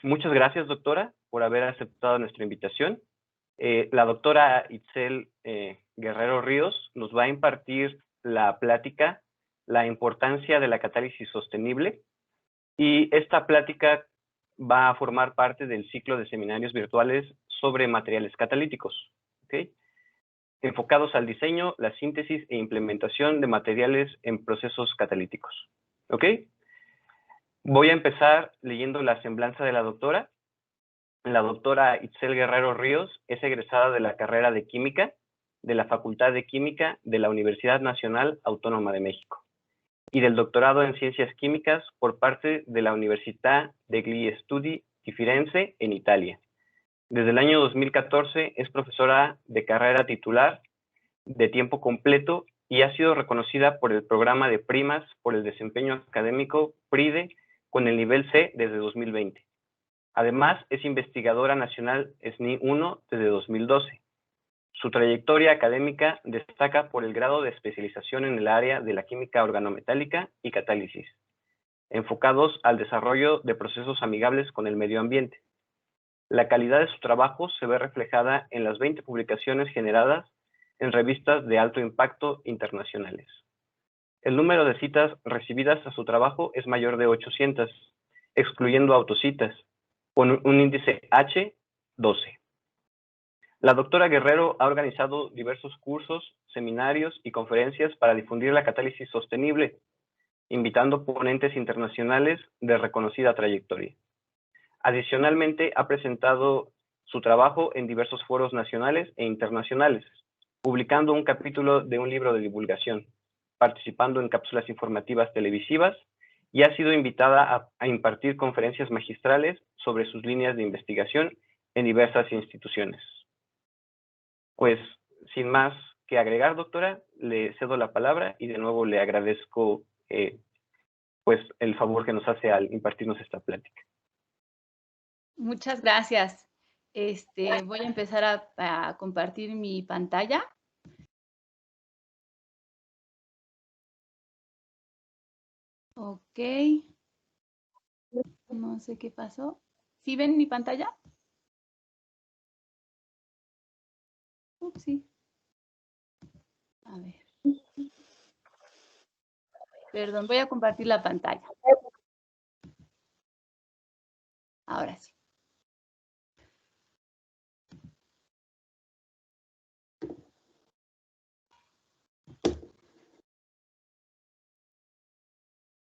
Muchas gracias, doctora, por haber aceptado nuestra invitación. La doctora Itzel Guerrero Ríos nos va a impartir la plática La importancia de la catálisis sostenible, y esta plática va a formar parte del ciclo de seminarios virtuales sobre materiales catalíticos, ¿okay? Enfocados al diseño, la síntesis e implementación de materiales en procesos catalíticos. ¿Ok? Voy a empezar leyendo la semblanza de la doctora. La doctora Itzel Guerrero Ríos es egresada de la carrera de Química de la Facultad de Química de la Universidad Nacional Autónoma de México y del doctorado en Ciencias Químicas por parte de la Università degli Studi di Firenze en Italia. Desde el año 2014 es profesora de carrera titular de tiempo completo y ha sido reconocida por el programa de primas por el desempeño académico PRIDE con el nivel C desde 2020. Además, es investigadora nacional SNI 1 desde 2012. Su trayectoria académica destaca por el grado de especialización en el área de la química organometálica y catálisis, enfocados al desarrollo de procesos amigables con el medio ambiente. La calidad de su trabajo se ve reflejada en las 20 publicaciones generadas en revistas de alto impacto internacionales. El número de citas recibidas a su trabajo es mayor de 800, excluyendo autocitas, con un índice H12. La doctora Guerrero ha organizado diversos cursos, seminarios y conferencias para difundir la catálisis sostenible, invitando ponentes internacionales de reconocida trayectoria. Adicionalmente, ha presentado su trabajo en diversos foros nacionales e internacionales, publicando un capítulo de un libro de divulgación, participando en cápsulas informativas televisivas y ha sido invitada a impartir conferencias magistrales sobre sus líneas de investigación en diversas instituciones. Pues, sin más que agregar, doctora, le cedo la palabra y de nuevo le agradezco pues el favor que nos hace al impartirnos esta plática. Muchas gracias. Voy a empezar a compartir mi pantalla. Ok. No sé qué pasó. ¿Sí ven mi pantalla? Sí. A ver. Perdón, voy a compartir la pantalla. Ahora sí.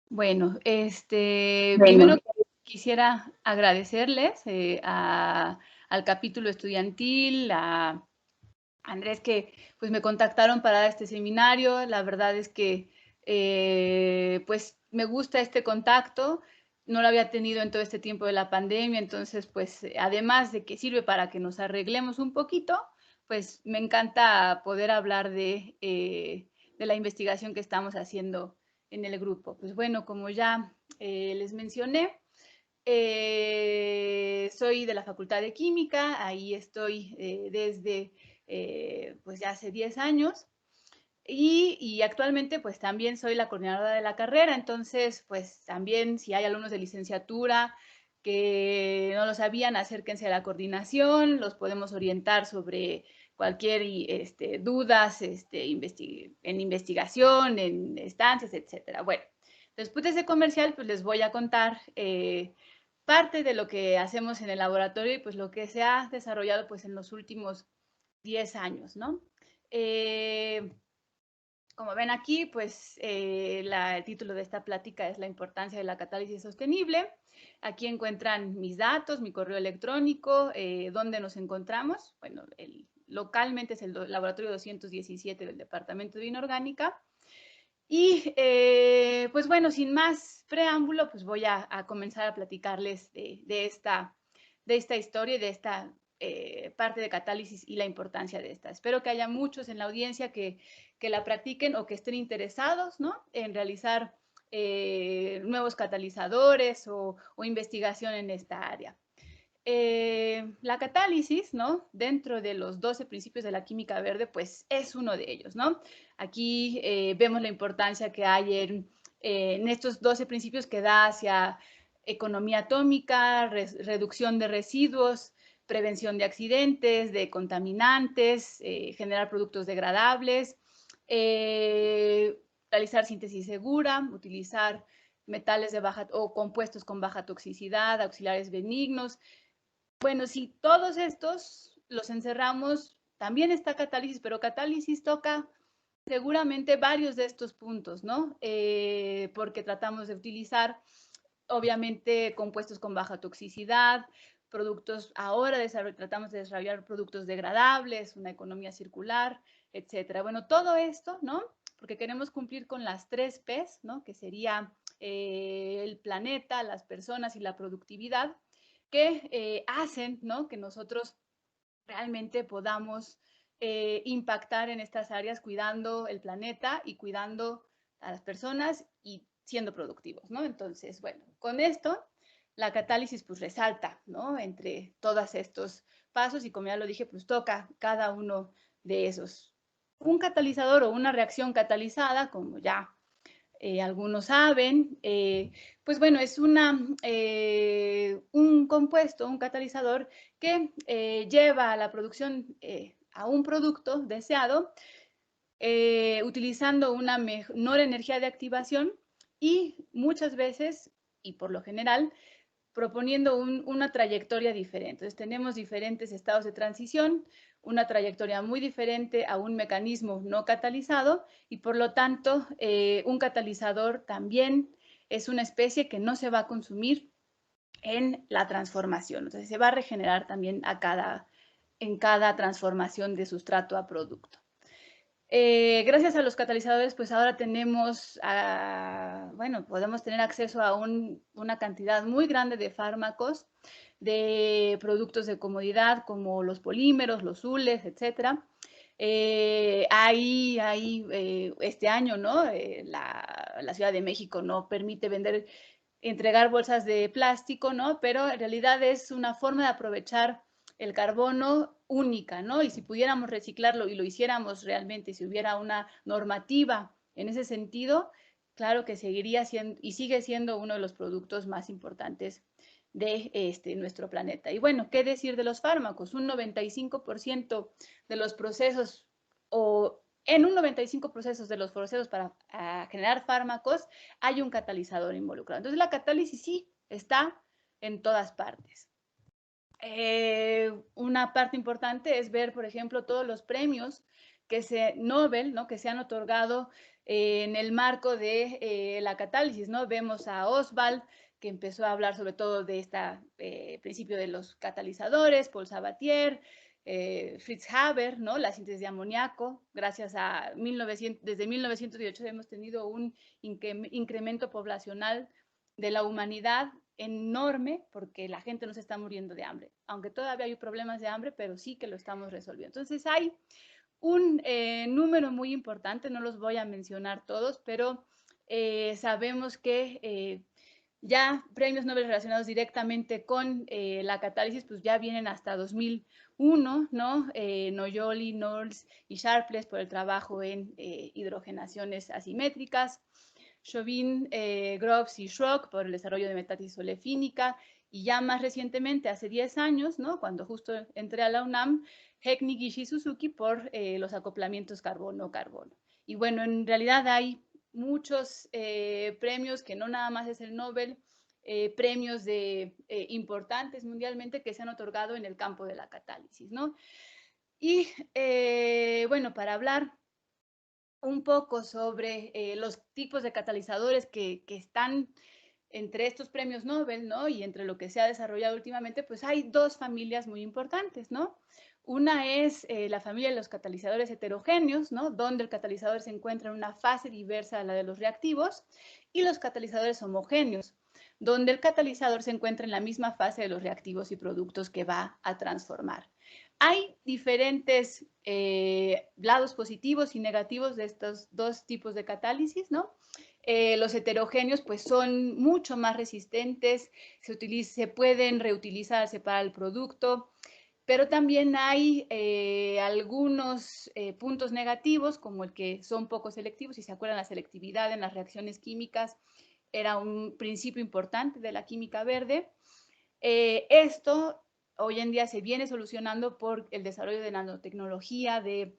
Bueno, primero quisiera agradecerles al capítulo estudiantil, a Andrés, que pues me contactaron para dar este seminario. La verdad es que pues me gusta este contacto. No lo había tenido en todo este tiempo de la pandemia, entonces pues además de que sirve para que nos arreglemos un poquito, pues me encanta poder hablar de la investigación que estamos haciendo en el grupo. Pues bueno, como ya les mencioné, soy de la Facultad de Química, ahí estoy desde pues ya hace 10 años y actualmente pues también soy la coordinadora de la carrera, entonces pues también si hay alumnos de licenciatura que no lo sabían, acérquense a la coordinación, los podemos orientar sobre cualquier dudas en investigación, en estancias, etcétera. Bueno, después de ese comercial pues les voy a contar parte de lo que hacemos en el laboratorio y pues lo que se ha desarrollado pues en los últimos 10 años, ¿no? Como ven aquí, pues el título de esta plática es La importancia de la catálisis sostenible. Aquí encuentran mis datos, mi correo electrónico, dónde nos encontramos. Bueno, localmente es el laboratorio 217 del Departamento de Inorgánica. Y pues bueno, sin más preámbulo, pues voy a comenzar a platicarles de esta historia y de esta parte de catálisis y la importancia de esta. Espero que haya muchos en la audiencia que la practiquen o que estén interesados, ¿no?, en realizar nuevos catalizadores o investigación en esta área. La catálisis, ¿no?, dentro de los 12 principios de la química verde, pues es uno de ellos, ¿no? Aquí vemos la importancia que hay en estos 12 principios que da hacia economía atómica, reducción de residuos, prevención de accidentes, de contaminantes, generar productos degradables, realizar síntesis segura, utilizar metales de baja o compuestos con baja toxicidad, auxiliares benignos. Bueno, si todos estos los encerramos, también está catálisis, pero catálisis toca seguramente varios de estos puntos, ¿no? Porque tratamos de utilizar, obviamente, compuestos con baja toxicidad, productos, ahora tratamos de desarrollar productos degradables, una economía circular, etcétera. Bueno, todo esto, ¿no? Porque queremos cumplir con las 3 Ps, ¿no? Que sería el planeta, las personas y la productividad, que hacen, ¿no? Que nosotros realmente podamos impactar en estas áreas cuidando el planeta y cuidando a las personas y siendo productivos, ¿no? Entonces, bueno, con esto la catálisis pues resalta, ¿no? Entre todos estos pasos y como ya lo dije, pues toca cada uno de esos. Un catalizador o una reacción catalizada, como ya algunos saben, pues bueno, es un compuesto, un catalizador que lleva a la producción a un producto deseado utilizando una menor energía de activación y muchas veces, y por lo general, proponiendo una trayectoria diferente. Entonces, tenemos diferentes estados de transición, una trayectoria muy diferente a un mecanismo no catalizado y, por lo tanto, un catalizador también es una especie que no se va a consumir en la transformación. Entonces, se va a regenerar también en cada transformación de sustrato a producto. Gracias a los catalizadores, pues ahora tenemos, bueno, podemos tener acceso a una cantidad muy grande de fármacos, de productos de comodidad como los polímeros, los hules, etcétera. Este año, ¿no? La Ciudad de México no permite entregar bolsas de plástico, ¿no? Pero en realidad es una forma de aprovechar el carbono única, ¿no? Y si pudiéramos reciclarlo y lo hiciéramos realmente, si hubiera una normativa en ese sentido, claro que seguiría siendo y sigue siendo uno de los productos más importantes de nuestro planeta. Y bueno, ¿qué decir de los fármacos? Un 95% de los procesos o en un 95% de los procesos para generar fármacos hay un catalizador involucrado. Entonces la catálisis sí está en todas partes. Una parte importante es ver, por ejemplo, todos los premios Nobel, ¿no? Que se han otorgado en el marco de la catálisis, ¿no? Vemos a Oswald, que empezó a hablar sobre todo de este principio de los catalizadores, Paul Sabatier, Fritz Haber, ¿no? La síntesis de amoníaco. Gracias a desde 1918 hemos tenido un incremento poblacional de la humanidad enorme porque la gente no se está muriendo de hambre, aunque todavía hay problemas de hambre, pero sí que lo estamos resolviendo. Entonces hay un número muy importante, no los voy a mencionar todos, pero sabemos que ya premios Nobel relacionados directamente con la catálisis, pues ya vienen hasta 2001, ¿no? Noyoli, Knowles y Sharpless por el trabajo en hidrogenaciones asimétricas. Chauvin, Groves y Schrock por el desarrollo de metástasis olefínica y ya más recientemente, hace 10 años, ¿no? Cuando justo entré a la UNAM, Hecknig y Suzuki por los acoplamientos carbono-carbono. Y bueno, en realidad hay muchos premios que no nada más es el Nobel, premios importantes mundialmente que se han otorgado en el campo de la catálisis, ¿no? Y bueno, para hablar un poco sobre los tipos de catalizadores que están entre estos premios Nobel, ¿no? Y entre lo que se ha desarrollado últimamente, pues hay 2 familias muy importantes, ¿no? Una es la familia de los catalizadores heterogéneos, ¿no? Donde el catalizador se encuentra en una fase diversa a la de los reactivos, y los catalizadores homogéneos, donde el catalizador se encuentra en la misma fase de los reactivos y productos que va a transformar. Hay diferentes lados positivos y negativos de estos 2 tipos de catálisis, ¿no? Los heterogéneos pues son mucho más resistentes, se pueden reutilizarse para el producto, pero también hay algunos puntos negativos como el que son poco selectivos, si se acuerdan la selectividad en las reacciones químicas era un principio importante de la química verde. Esto hoy en día se viene solucionando por el desarrollo de nanotecnología, de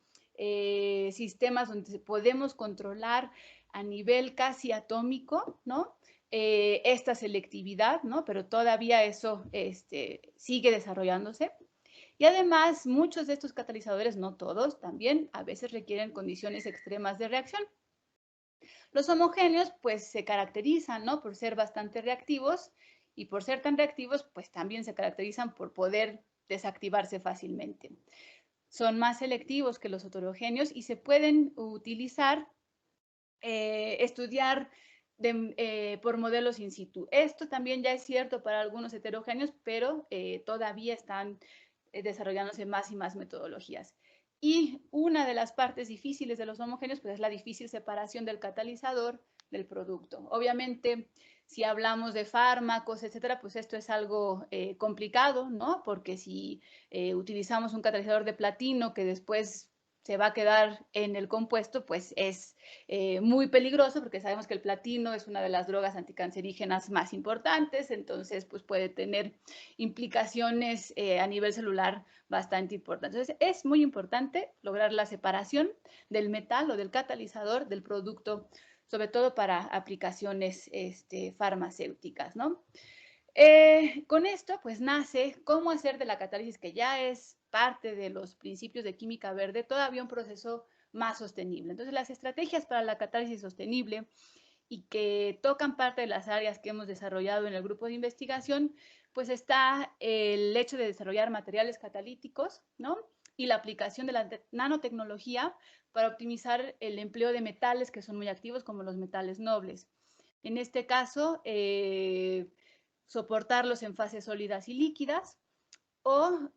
sistemas donde podemos controlar a nivel casi atómico, ¿no? Esta selectividad, ¿no? Pero todavía eso sigue desarrollándose. Y además, muchos de estos catalizadores, no todos, también a veces requieren condiciones extremas de reacción. Los homogéneos, pues, se caracterizan, ¿no? Por ser bastante reactivos y por ser tan reactivos, pues también se caracterizan por poder desactivarse fácilmente. Son más selectivos que los heterogéneos y se pueden utilizar, estudiar por modelos in situ. Esto también ya es cierto para algunos heterogéneos, pero todavía están desarrollándose más y más metodologías. Y una de las partes difíciles de los homogéneos pues, es la difícil separación del catalizador del producto. Obviamente, si hablamos de fármacos, etcétera, pues esto es algo complicado, ¿no? Porque si utilizamos un catalizador de platino que después se va a quedar en el compuesto, pues es muy peligroso porque sabemos que el platino es una de las drogas anticancerígenas más importantes, entonces pues puede tener implicaciones a nivel celular bastante importantes. Entonces es muy importante lograr la separación del metal o del catalizador del producto, sobre todo para aplicaciones farmacéuticas, ¿no? Con esto, pues nace cómo hacer de la catálisis, que ya es parte de los principios de química verde, todavía un proceso más sostenible. Entonces, las estrategias para la catálisis sostenible y que tocan parte de las áreas que hemos desarrollado en el grupo de investigación, pues está el hecho de desarrollar materiales catalíticos, ¿no? Y la aplicación de la nanotecnología para optimizar el empleo de metales que son muy activos, como los metales nobles. En este caso, soportarlos en fases sólidas y líquidas, o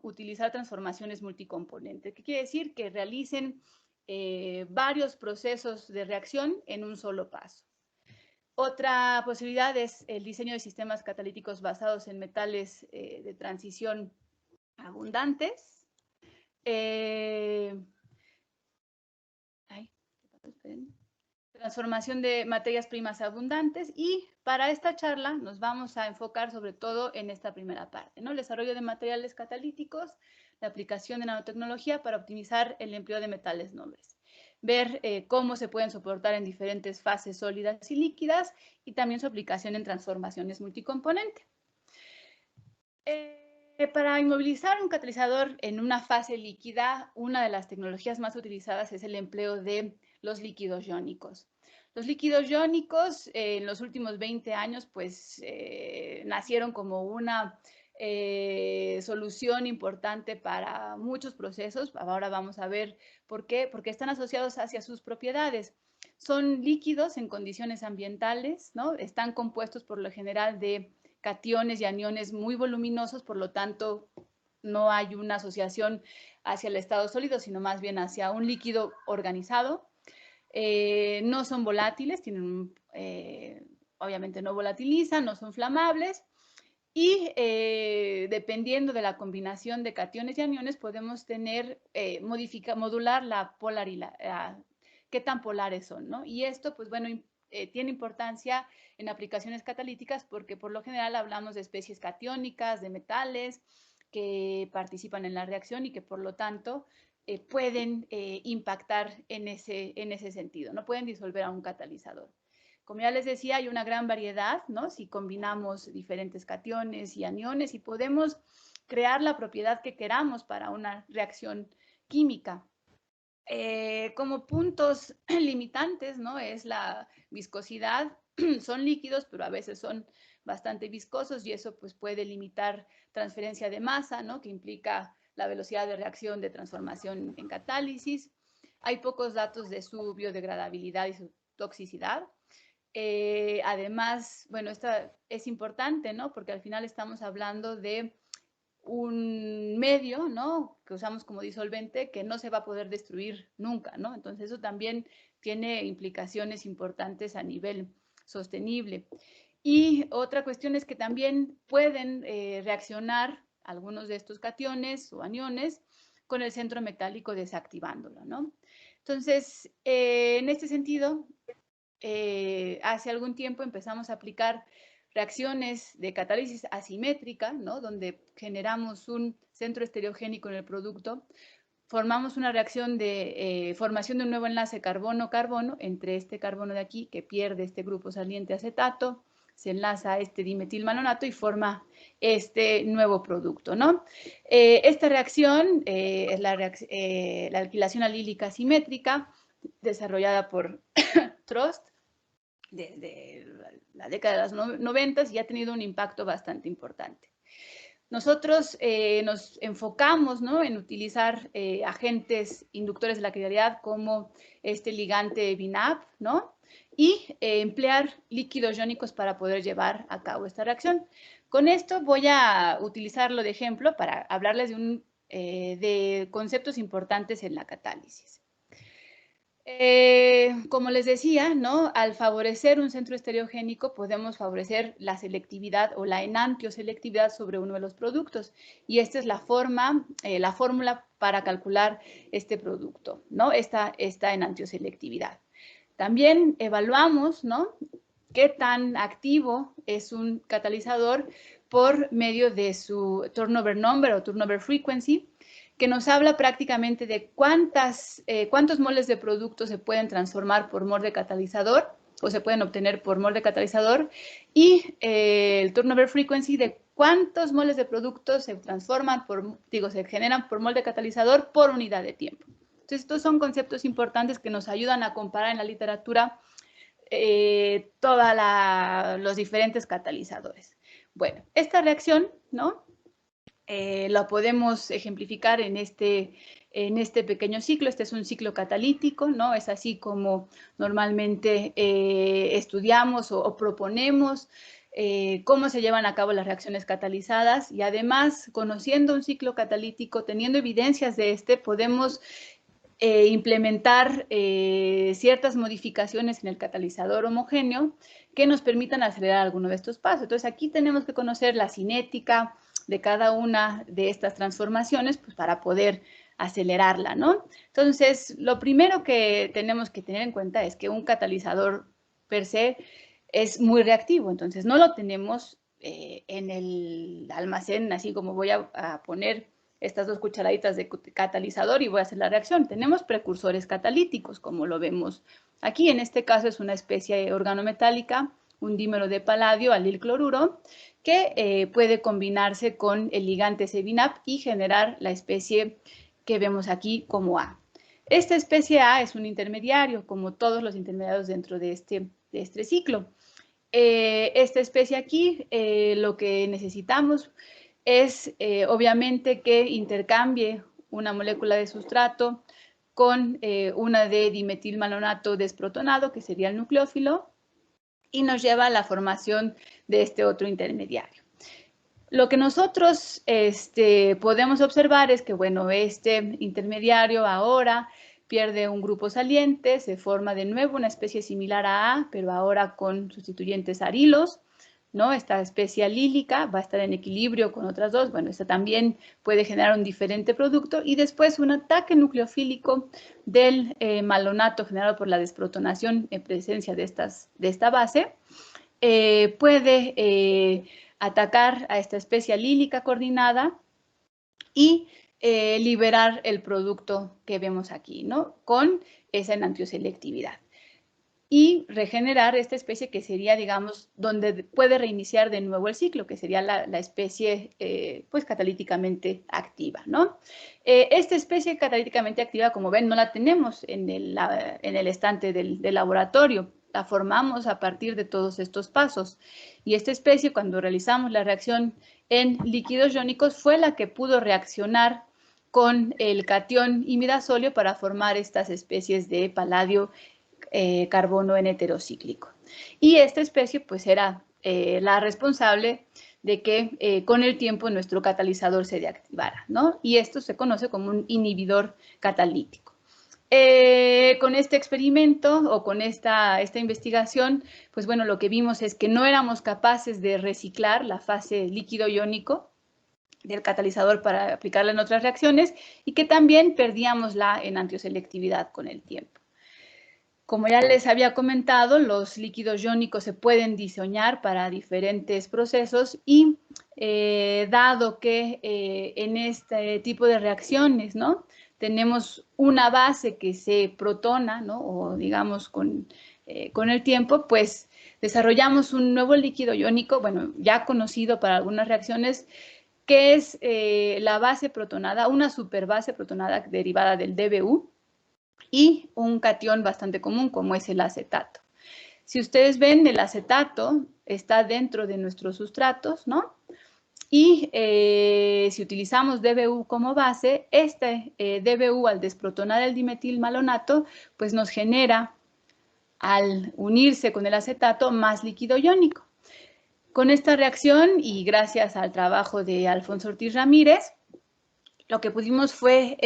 utilizar transformaciones multicomponentes. ¿Qué quiere decir? Que realicen varios procesos de reacción en un solo paso. Otra posibilidad es el diseño de sistemas catalíticos basados en metales de transición abundantes. Transformación de materias primas abundantes, y para esta charla nos vamos a enfocar sobre todo en esta primera parte, ¿no? El desarrollo de materiales catalíticos, la aplicación de nanotecnología para optimizar el empleo de metales nobles, ver cómo se pueden soportar en diferentes fases sólidas y líquidas, y también su aplicación en transformaciones multicomponente. Para inmovilizar un catalizador en una fase líquida, una de las tecnologías más utilizadas es el empleo de los líquidos iónicos. Los líquidos iónicos en los últimos 20 años pues nacieron como una solución importante para muchos procesos. Ahora vamos a ver por qué, porque están asociados hacia sus propiedades. Son líquidos en condiciones ambientales, ¿no? Están compuestos por lo general de cationes y aniones muy voluminosos, por lo tanto no hay una asociación hacia el estado sólido, sino más bien hacia un líquido organizado. No son volátiles, tienen, obviamente no volatilizan, no son flamables, y dependiendo de la combinación de cationes y aniones podemos tener, modular la polaridad, qué tan polares son, ¿no? Y esto, pues bueno, tiene importancia en aplicaciones catalíticas porque por lo general hablamos de especies catiónicas, de metales que participan en la reacción y que por lo tanto pueden impactar en ese sentido, no pueden disolver a un catalizador. Como ya les decía, hay una gran variedad, ¿no? Si combinamos diferentes cationes y aniones, y podemos crear la propiedad que queramos para una reacción química. Como puntos limitantes, ¿no? Es la viscosidad. Son líquidos, pero a veces son bastante viscosos, y eso pues puede limitar transferencia de masa, ¿no? Que implica la velocidad de reacción de transformación en catálisis. Hay pocos datos de su biodegradabilidad y su toxicidad. Además, bueno, esta es importante, ¿no? Porque al final estamos hablando de un medio, ¿no? Que usamos como disolvente que no se va a poder destruir nunca, ¿no? Entonces eso también tiene implicaciones importantes a nivel sostenible. Y otra cuestión es que también pueden reaccionar algunos de estos cationes o aniones con el centro metálico desactivándolo, ¿no? Entonces, en este sentido, hace algún tiempo empezamos a aplicar reacciones de catálisis asimétrica, ¿no? Donde generamos un centro estereogénico en el producto, formamos una reacción de formación de un nuevo enlace carbono-carbono entre este carbono de aquí, que pierde este grupo saliente acetato, se enlaza a este dimetilmalonato y forma este nuevo producto, ¿no? Esta reacción es la alquilación alílica asimétrica, desarrollada por Trost desde la década de los 90 y ha tenido un impacto bastante importante. Nosotros nos enfocamos, ¿no?, en utilizar agentes inductores de la claridad como este ligante BNAP, ¿no?, y emplear líquidos iónicos para poder llevar a cabo esta reacción. Con esto voy a utilizarlo de ejemplo para hablarles de conceptos importantes en la catálisis. Como les decía, ¿no?, al favorecer un centro estereogénico podemos favorecer la selectividad o la enantioselectividad sobre uno de los productos. Y esta es la fórmula para calcular este producto, ¿no?, esta enantioselectividad. También evaluamos, ¿no?, qué tan activo es un catalizador por medio de su turnover number o turnover frequency, que nos habla prácticamente de cuántos moles de producto se pueden transformar por mol de catalizador o se pueden obtener por mol de catalizador, y el turnover frequency de cuántos moles de producto se transforman se generan por mol de catalizador por unidad de tiempo. Entonces, estos son conceptos importantes que nos ayudan a comparar en la literatura todos los diferentes catalizadores. Bueno, esta reacción, ¿no?, la podemos ejemplificar en este pequeño ciclo. Este es un ciclo catalítico, ¿no? Es así como normalmente estudiamos o proponemos cómo se llevan a cabo las reacciones catalizadas, y además, conociendo un ciclo catalítico, teniendo evidencias de podemos implementar ciertas modificaciones en el catalizador homogéneo que nos permitan acelerar alguno de estos pasos. Entonces, aquí tenemos que conocer la cinética de cada una de estas transformaciones, pues, para poder acelerarla, ¿no? Entonces, lo primero que tenemos que tener en cuenta es que un catalizador per se es muy reactivo. Entonces, no lo tenemos en el almacén, así como voy a poner estas 2 cucharaditas de catalizador y voy a hacer la reacción. Tenemos precursores catalíticos, como lo vemos aquí. En este caso es una especie organometálica, un dímero de paladio, alil cloruro, que puede combinarse con el ligante CBNAP y generar la especie que vemos aquí como A. Esta especie A es un intermediario, como todos los intermediarios dentro de este ciclo. Esta especie aquí, lo que necesitamos es obviamente que intercambie una molécula de sustrato con una de dimetilmalonato desprotonado, que sería el nucleófilo, y nos lleva a la formación de este otro intermediario. Lo que nosotros podemos observar es que, bueno, este intermediario ahora pierde un grupo saliente, se forma de nuevo una especie similar a A, pero ahora con sustituyentes arilos, ¿no? Esta especie alílica va a estar en equilibrio con otras dos. Bueno, esta también puede generar un diferente producto, y después un ataque nucleofílico del malonato generado por la desprotonación en presencia de esta base puede atacar a esta especie alílica coordinada y liberar el producto que vemos aquí, ¿no?, con esa enantioselectividad, y regenerar esta especie que sería, digamos, donde puede reiniciar de nuevo el ciclo, que sería la especie, pues, catalíticamente activa, ¿no? Esta especie catalíticamente activa, como ven, no la tenemos en el estante del laboratorio. La formamos a partir de todos estos pasos. Y esta especie, cuando realizamos la reacción en líquidos iónicos, fue la que pudo reaccionar con el catión imidazolio para formar estas especies de paladio carbono en heterocíclico. Y esta especie pues era la responsable de que con el tiempo nuestro catalizador se deactivara, ¿no? Y esto se conoce como un inhibidor catalítico. Con este experimento o con esta investigación, pues bueno, lo que vimos es que no éramos capaces de reciclar la fase líquido iónico del catalizador para aplicarla en otras reacciones, y que también perdíamos la enantioselectividad con el tiempo. Como ya les había comentado, los líquidos iónicos se pueden diseñar para diferentes procesos y dado que en este tipo de reacciones, ¿no?, tenemos una base que se protona, ¿no?, o digamos con el tiempo, pues desarrollamos un nuevo líquido iónico, bueno, ya conocido para algunas reacciones, que es la base protonada, una superbase protonada derivada del DBU, y un catión bastante común como es el acetato. Si ustedes ven, el acetato está dentro de nuestros sustratos, ¿no? Y si utilizamos DBU como base, este DBU al desprotonar el dimetilmalonato, pues nos genera, al unirse con el acetato, más líquido iónico. Con esta reacción, y gracias al trabajo de Alfonso Ortiz Ramírez, lo que pudimos fue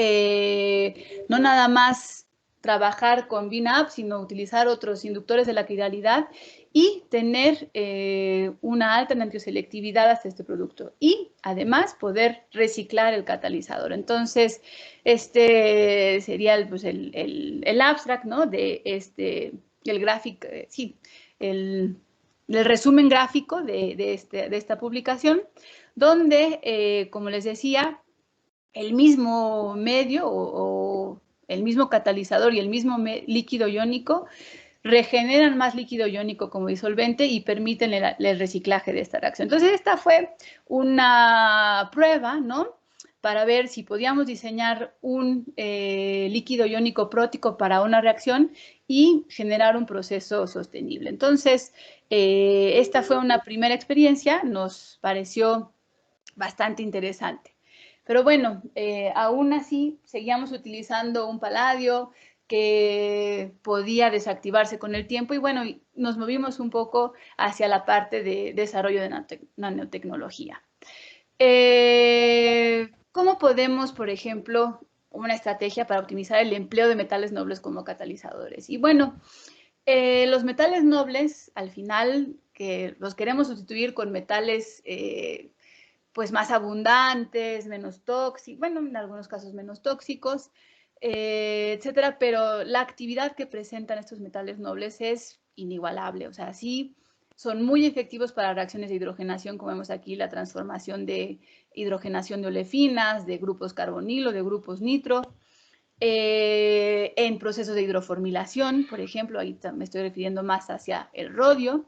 no nada más trabajar con VNAP, sino utilizar otros inductores de la quiralidad y tener una alta enantioselectividad hasta este producto. Y además poder reciclar el catalizador. Entonces, este sería el abstract, ¿no?, de el gráfico, sí, el resumen gráfico de esta publicación, donde, como les decía, el mismo medio o el mismo catalizador y el mismo líquido iónico regeneran más líquido iónico como disolvente y permiten el reciclaje de esta reacción. Entonces, esta fue una prueba, ¿no?, para ver si podíamos diseñar un líquido iónico prótico para una reacción y generar un proceso sostenible. Entonces, esta fue una primera experiencia, nos pareció bastante interesante. Pero bueno, aún así seguíamos utilizando un paladio que podía desactivarse con el tiempo y bueno, nos movimos un poco hacia la parte de desarrollo de nanotecnología. ¿Cómo podemos, por ejemplo, una estrategia para optimizar el empleo de metales nobles como catalizadores? Y bueno, los metales nobles, al final, que los queremos sustituir con metales pues más abundantes, menos tóxicos, bueno, en algunos casos menos tóxicos, etcétera, pero la actividad que presentan estos metales nobles es inigualable, o sea, sí son muy efectivos para reacciones de hidrogenación, como vemos aquí, la transformación de hidrogenación de olefinas, de grupos carbonilo, de grupos nitro, en procesos de hidroformilación, por ejemplo, ahí me estoy refiriendo más hacia el rodio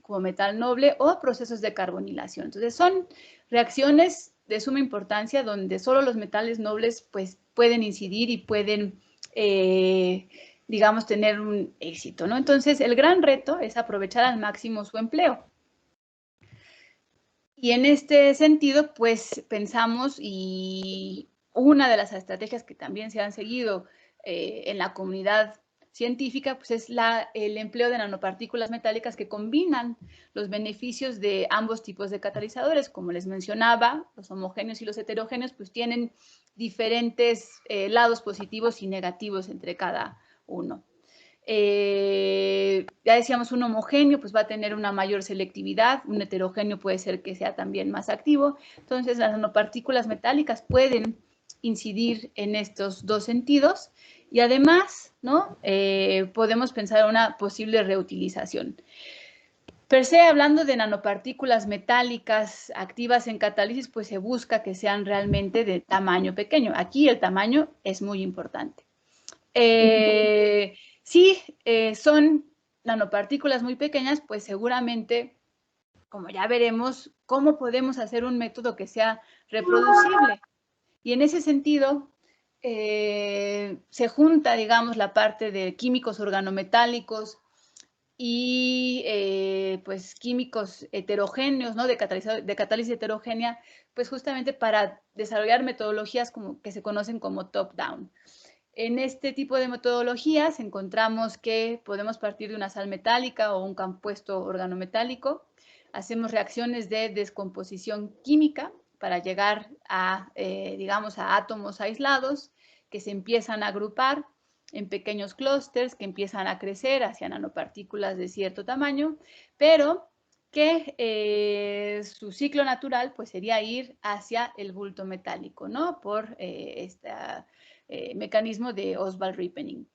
como metal noble, o procesos de carbonilación. Entonces, son reacciones de suma importancia donde solo los metales nobles pues, pueden incidir y pueden, digamos, tener un éxito, ¿no? Entonces, el gran reto es aprovechar al máximo su empleo. Y en este sentido, pues pensamos, y una de las estrategias que también se han seguido en la comunidad científica, pues es el empleo de nanopartículas metálicas que combinan los beneficios de ambos tipos de catalizadores. Como les mencionaba, los homogéneos y los heterogéneos pues tienen diferentes lados positivos y negativos entre cada uno. Ya decíamos, un homogéneo pues va a tener una mayor selectividad, un heterogéneo puede ser que sea también más activo. Entonces, las nanopartículas metálicas pueden incidir en estos dos sentidos y además, ¿no?, podemos pensar en una posible reutilización. Per se, hablando de nanopartículas metálicas activas en catálisis, pues se busca que sean realmente de tamaño pequeño. Aquí el tamaño es muy importante. Si son nanopartículas muy pequeñas, pues seguramente, como ya veremos, cómo podemos hacer un método que sea reproducible. Y en ese sentido, se junta, digamos, la parte de químicos organometálicos y pues químicos heterogéneos, ¿no?, de catálisis heterogénea, pues justamente para desarrollar metodologías como, que se conocen como top-down. En este tipo de metodologías encontramos que podemos partir de una sal metálica o un compuesto organometálico, hacemos reacciones de descomposición química para llegar a, digamos, a átomos aislados que se empiezan a agrupar en pequeños clústeres que empiezan a crecer hacia nanopartículas de cierto tamaño, pero que su ciclo natural pues sería ir hacia el bulto metálico, ¿no?, por esta mecanismo de Ostwald-Ripening.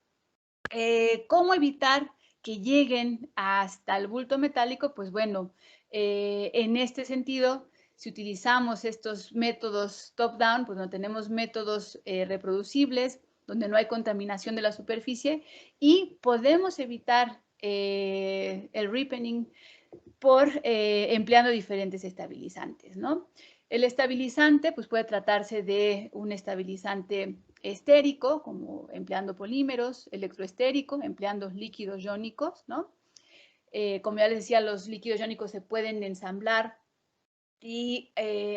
¿Cómo evitar que lleguen hasta el bulto metálico? Pues bueno, en este sentido, si utilizamos estos métodos top-down, pues no tenemos métodos reproducibles, donde no hay contaminación de la superficie y podemos evitar el ripening por empleando diferentes estabilizantes, ¿no? El estabilizante, pues puede tratarse de un estabilizante estérico, como empleando polímeros, electroestérico, empleando líquidos iónicos, ¿no? Como ya les decía, los líquidos iónicos se pueden ensamblar y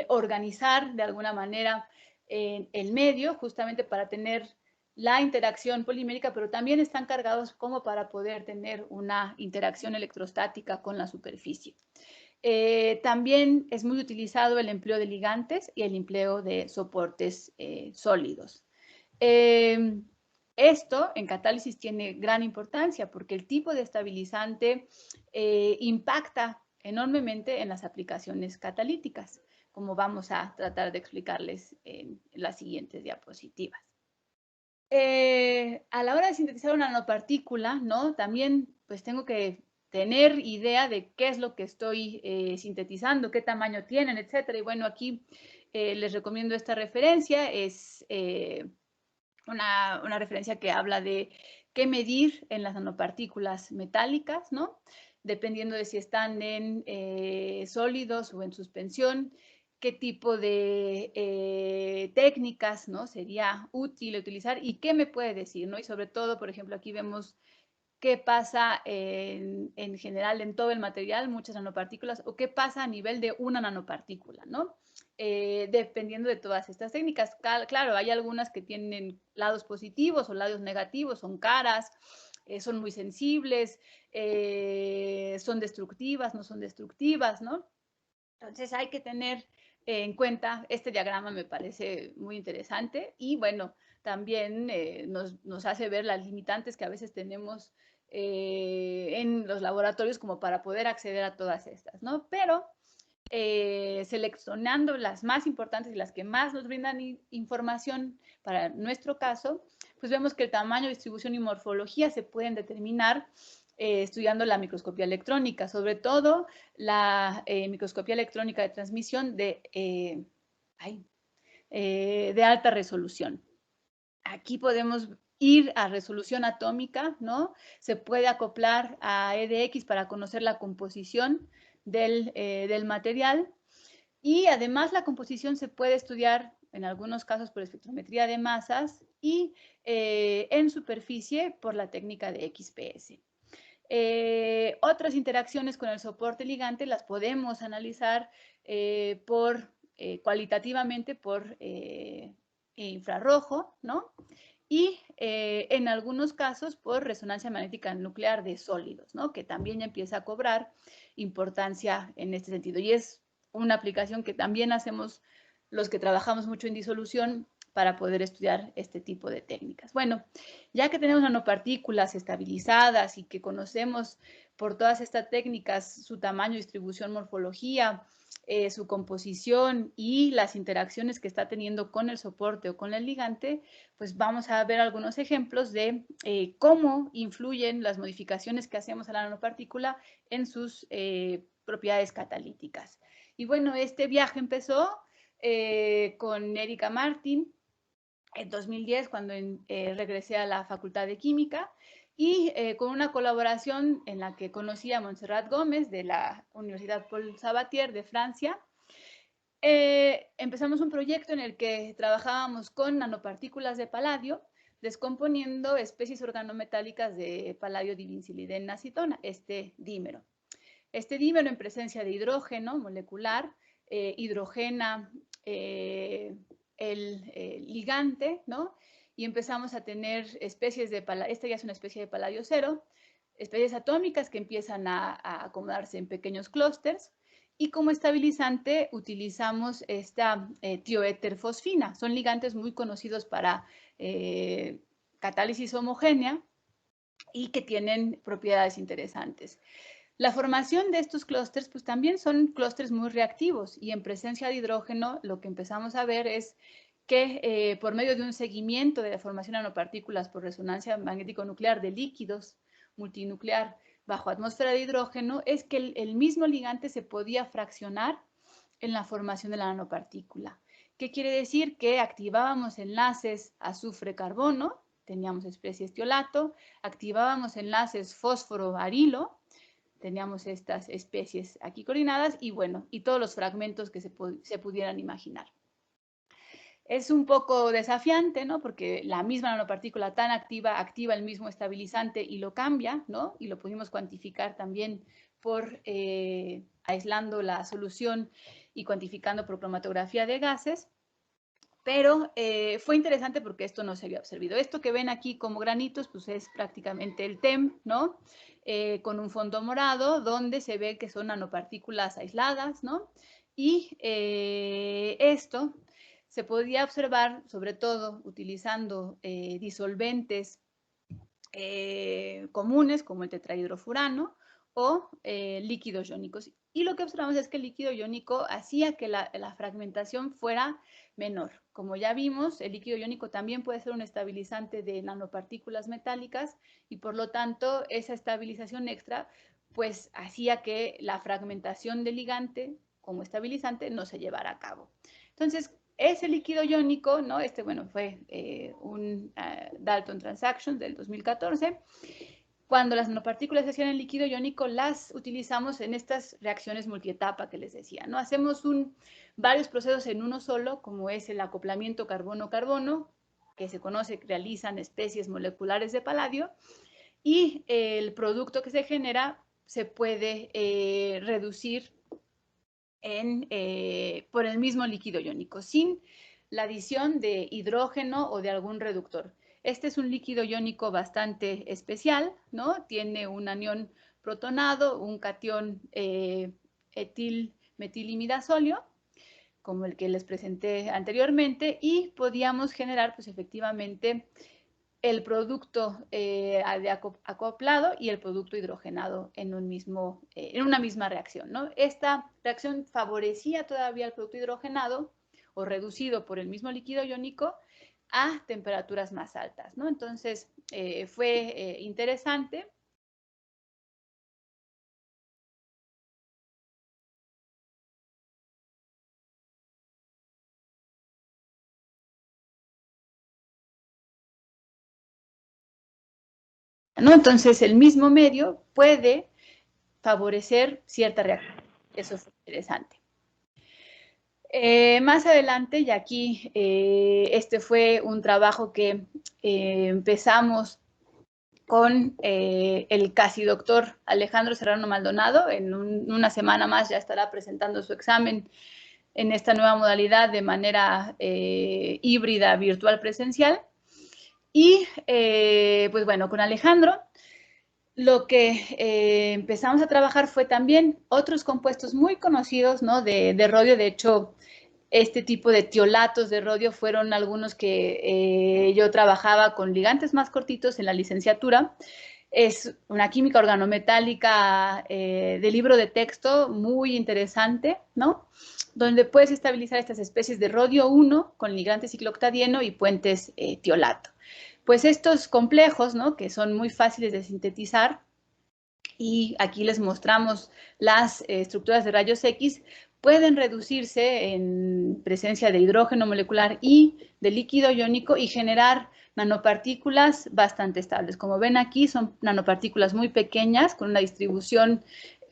organizar de alguna manera en el medio, justamente para tener la interacción polimérica, pero también están cargados como para poder tener una interacción electrostática con la superficie. También es muy utilizado el empleo de ligantes y el empleo de soportes sólidos. Esto en catálisis tiene gran importancia porque el tipo de estabilizante impacta enormemente en las aplicaciones catalíticas, como vamos a tratar de explicarles en las siguientes diapositivas. A la hora de sintetizar una nanopartícula, ¿no? También pues tengo que tener idea de qué es lo que estoy sintetizando, qué tamaño tienen, etcétera. Y bueno, aquí les recomiendo esta referencia, es una referencia que habla de qué medir en las nanopartículas metálicas, ¿no? Dependiendo de si están en sólidos o en suspensión, qué tipo de técnicas, ¿no? Sería útil utilizar y qué me puede decir, ¿no? Y sobre todo, por ejemplo, aquí vemos qué pasa en general en todo el material, muchas nanopartículas, o qué pasa a nivel de una nanopartícula, ¿no? Dependiendo de todas estas técnicas. Claro, hay algunas que tienen lados positivos o lados negativos, son caras, son muy sensibles, son destructivas, no son destructivas, ¿no? Entonces hay que tener en cuenta, este diagrama me parece muy interesante y bueno, también nos hace ver las limitantes que a veces tenemos en los laboratorios como para poder acceder a todas estas, ¿no? Pero seleccionando las más importantes y las que más nos brindan información para nuestro caso, pues vemos que el tamaño, distribución y morfología se pueden determinar estudiando la microscopía electrónica, sobre todo la microscopía electrónica de transmisión de alta resolución. Aquí podemos ir a resolución atómica, ¿no? Se puede acoplar a EDX para conocer la composición del material y además la composición se puede estudiar en algunos casos por espectrometría de masas y en superficie por la técnica de XPS. Otras interacciones con el soporte ligante las podemos analizar cualitativamente por infrarrojo, ¿no? Y en algunos casos por resonancia magnética nuclear de sólidos, ¿no? Que también ya empieza a cobrar importancia en este sentido. Y es una aplicación que también hacemos los que trabajamos mucho en disolución para poder estudiar este tipo de técnicas. Bueno, ya que tenemos nanopartículas estabilizadas y que conocemos por todas estas técnicas su tamaño, distribución, morfología, su composición y las interacciones que está teniendo con el soporte o con el ligante, pues vamos a ver algunos ejemplos de cómo influyen las modificaciones que hacemos a la nanopartícula en sus propiedades catalíticas. Y bueno, este viaje empezó con Erika Martin en 2010, cuando regresé a la Facultad de Química, y con una colaboración en la que conocí a Montserrat Gómez de la Universidad Paul Sabatier de Francia. Empezamos un proyecto en el que trabajábamos con nanopartículas de paladio, descomponiendo especies organometálicas de paladio divincilidena-acetona, este dímero. Este dímero en presencia de hidrógeno molecular hidrogena el ligante, ¿no? Y empezamos a tener especies de paladio, esta ya es una especie de paladio cero, especies atómicas que empiezan a acomodarse en pequeños clústeres. Y como estabilizante utilizamos esta tioéterfosfina. Son ligantes muy conocidos para catálisis homogénea y que tienen propiedades interesantes. La formación de estos clústeres, pues también son clústeres muy reactivos y en presencia de hidrógeno lo que empezamos a ver es que por medio de un seguimiento de la formación de nanopartículas por resonancia magnético-nuclear de líquidos multinuclear bajo atmósfera de hidrógeno, es que el mismo ligante se podía fraccionar en la formación de la nanopartícula. ¿Qué quiere decir? Que activábamos enlaces azufre-carbono, teníamos especies tiolato, activábamos enlaces fósforo-arilo, teníamos estas especies aquí coordinadas y bueno, y todos los fragmentos que se pudieran imaginar. Es un poco desafiante, ¿no? Porque la misma nanopartícula tan activa el mismo estabilizante y lo cambia, ¿no? Y lo pudimos cuantificar también por aislando la solución y cuantificando por cromatografía de gases. Pero fue interesante porque esto no se había observado. Esto que ven aquí como granitos, pues es prácticamente el TEM, ¿no? Con un fondo morado, donde se ve que son nanopartículas aisladas, ¿no? Y esto se podía observar, sobre todo, utilizando disolventes comunes, como el tetrahidrofurano, o líquidos iónicos. Y lo que observamos es que el líquido iónico hacía que la fragmentación fuera menor. Como ya vimos, el líquido iónico también puede ser un estabilizante de nanopartículas metálicas y por lo tanto esa estabilización extra pues hacía que la fragmentación del ligante como estabilizante no se llevara a cabo. Entonces, ese líquido iónico, ¿no? Bueno, fue un Dalton Transaction del 2014. Cuando las nanopartículas se hacían en líquido iónico, las utilizamos en estas reacciones multietapa que les decía, ¿no? Hacemos varios procesos en uno solo, como es el acoplamiento carbono-carbono, que se conoce, realizan especies moleculares de paladio, y el producto que se genera se puede reducir por el mismo líquido iónico, sin la adición de hidrógeno o de algún reductor. Este es un líquido iónico bastante especial, ¿no? Tiene un anión protonado, un catión etil metilimidazolio, como el que les presenté anteriormente, y podíamos generar, pues efectivamente, el producto acoplado y el producto hidrogenado en una misma reacción, ¿no? Esta reacción favorecía todavía el producto hidrogenado o reducido por el mismo líquido iónico a temperaturas más altas, ¿no? Entonces, fue interesante. ¿No? Entonces, el mismo medio puede favorecer cierta reacción. Eso fue interesante. Más adelante, y aquí este fue un trabajo que empezamos con el casi doctor Alejandro Serrano Maldonado. En una semana más ya estará presentando su examen en esta nueva modalidad de manera híbrida, virtual, presencial. Y pues bueno, con Alejandro lo que empezamos a trabajar fue también otros compuestos muy conocidos, ¿no? de rodio. De hecho, este tipo de tiolatos de rodio fueron algunos que yo trabajaba con ligantes más cortitos en la licenciatura. Es una química organometálica de libro de texto muy interesante, ¿no? Donde puedes estabilizar estas especies de rodio 1 con ligante ciclooctadieno y puentes tiolato. Pues estos complejos, ¿no? Que son muy fáciles de sintetizar, y aquí les mostramos las estructuras de rayos X, pueden reducirse en presencia de hidrógeno molecular y de líquido iónico y generar nanopartículas bastante estables. Como ven aquí, son nanopartículas muy pequeñas con una distribución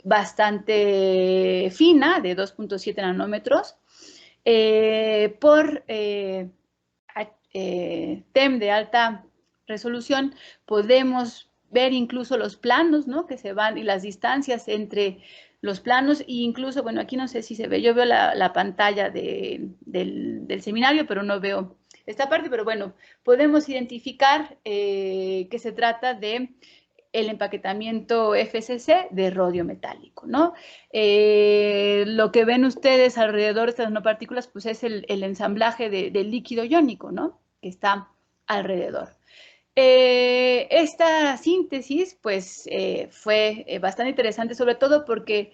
bastante fina de 2.7 nanómetros. Por TEM de alta resolución podemos ver incluso los planos, ¿no? Que se van y las distancias entre los planos e incluso, bueno, aquí no sé si se ve, yo veo la pantalla del seminario, pero no veo esta parte, pero bueno, podemos identificar que se trata de el empaquetamiento FCC de rodio metálico, ¿no? Lo que ven ustedes alrededor de estas nanopartículas, pues es el ensamblaje del líquido iónico, ¿no? Que está alrededor. Esta síntesis, pues, fue bastante interesante, sobre todo porque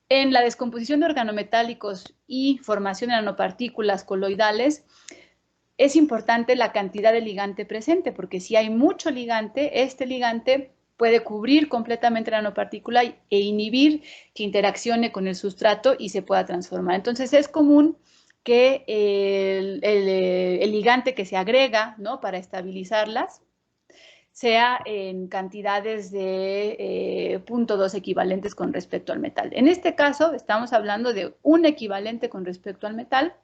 en la descomposición de organometálicos y formación de nanopartículas coloidales, es importante la cantidad de ligante presente, porque si hay mucho ligante, este ligante puede cubrir completamente la nanopartícula e inhibir que interaccione con el sustrato y se pueda transformar. Entonces, es común que el ligante que se agrega, ¿no?, para estabilizarlas sea en cantidades de 0.2 equivalentes con respecto al metal. En este caso, estamos hablando de un equivalente con respecto al metal,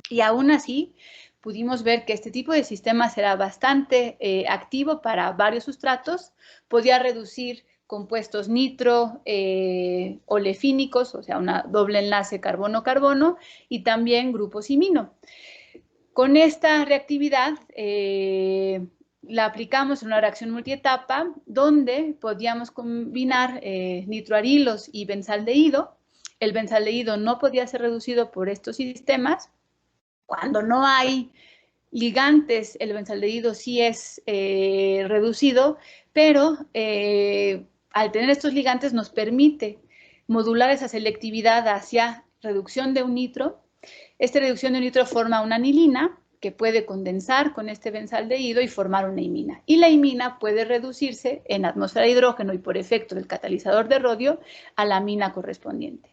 y aún así pudimos ver que este tipo de sistemas era bastante activo para varios sustratos, podía reducir compuestos nitro olefínicos, o sea, una doble enlace carbono-carbono, y también grupos imino. Con esta reactividad la aplicamos en una reacción multietapa donde podíamos combinar nitroarilos y benzaldehído. El benzaldehído no podía ser reducido por estos sistemas. Cuando no hay ligantes, el benzaldehído sí es reducido, pero al tener estos ligantes nos permite modular esa selectividad hacia reducción de un nitro. Esta reducción de un nitro forma una anilina que puede condensar con este benzaldehído y formar una imina. Y la imina puede reducirse en atmósfera de hidrógeno y por efecto del catalizador de rodio a la amina correspondiente.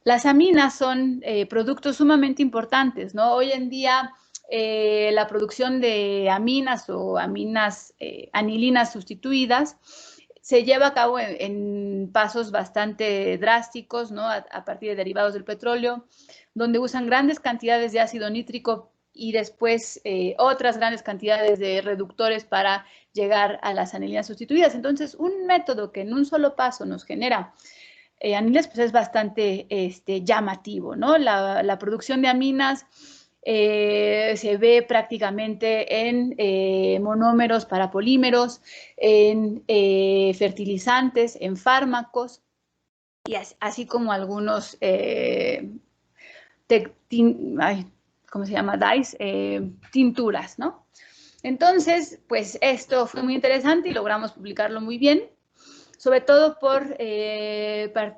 Las aminas son productos sumamente importantes, ¿no? Hoy en día la producción de aminas o anilinas sustituidas se lleva a cabo en pasos bastante drásticos, ¿no? A partir de derivados del petróleo, donde usan grandes cantidades de ácido nítrico y después otras grandes cantidades de reductores para llegar a las anilinas sustituidas. Entonces, un método que en un solo paso nos genera aniles, pues es bastante llamativo, ¿no? La producción de aminas se ve prácticamente en monómeros para polímeros, en fertilizantes, en fármacos, y así como algunos, ¿cómo se llama? Dyes, tinturas, ¿no? Entonces, pues esto fue muy interesante y logramos publicarlo muy bien, sobre todo por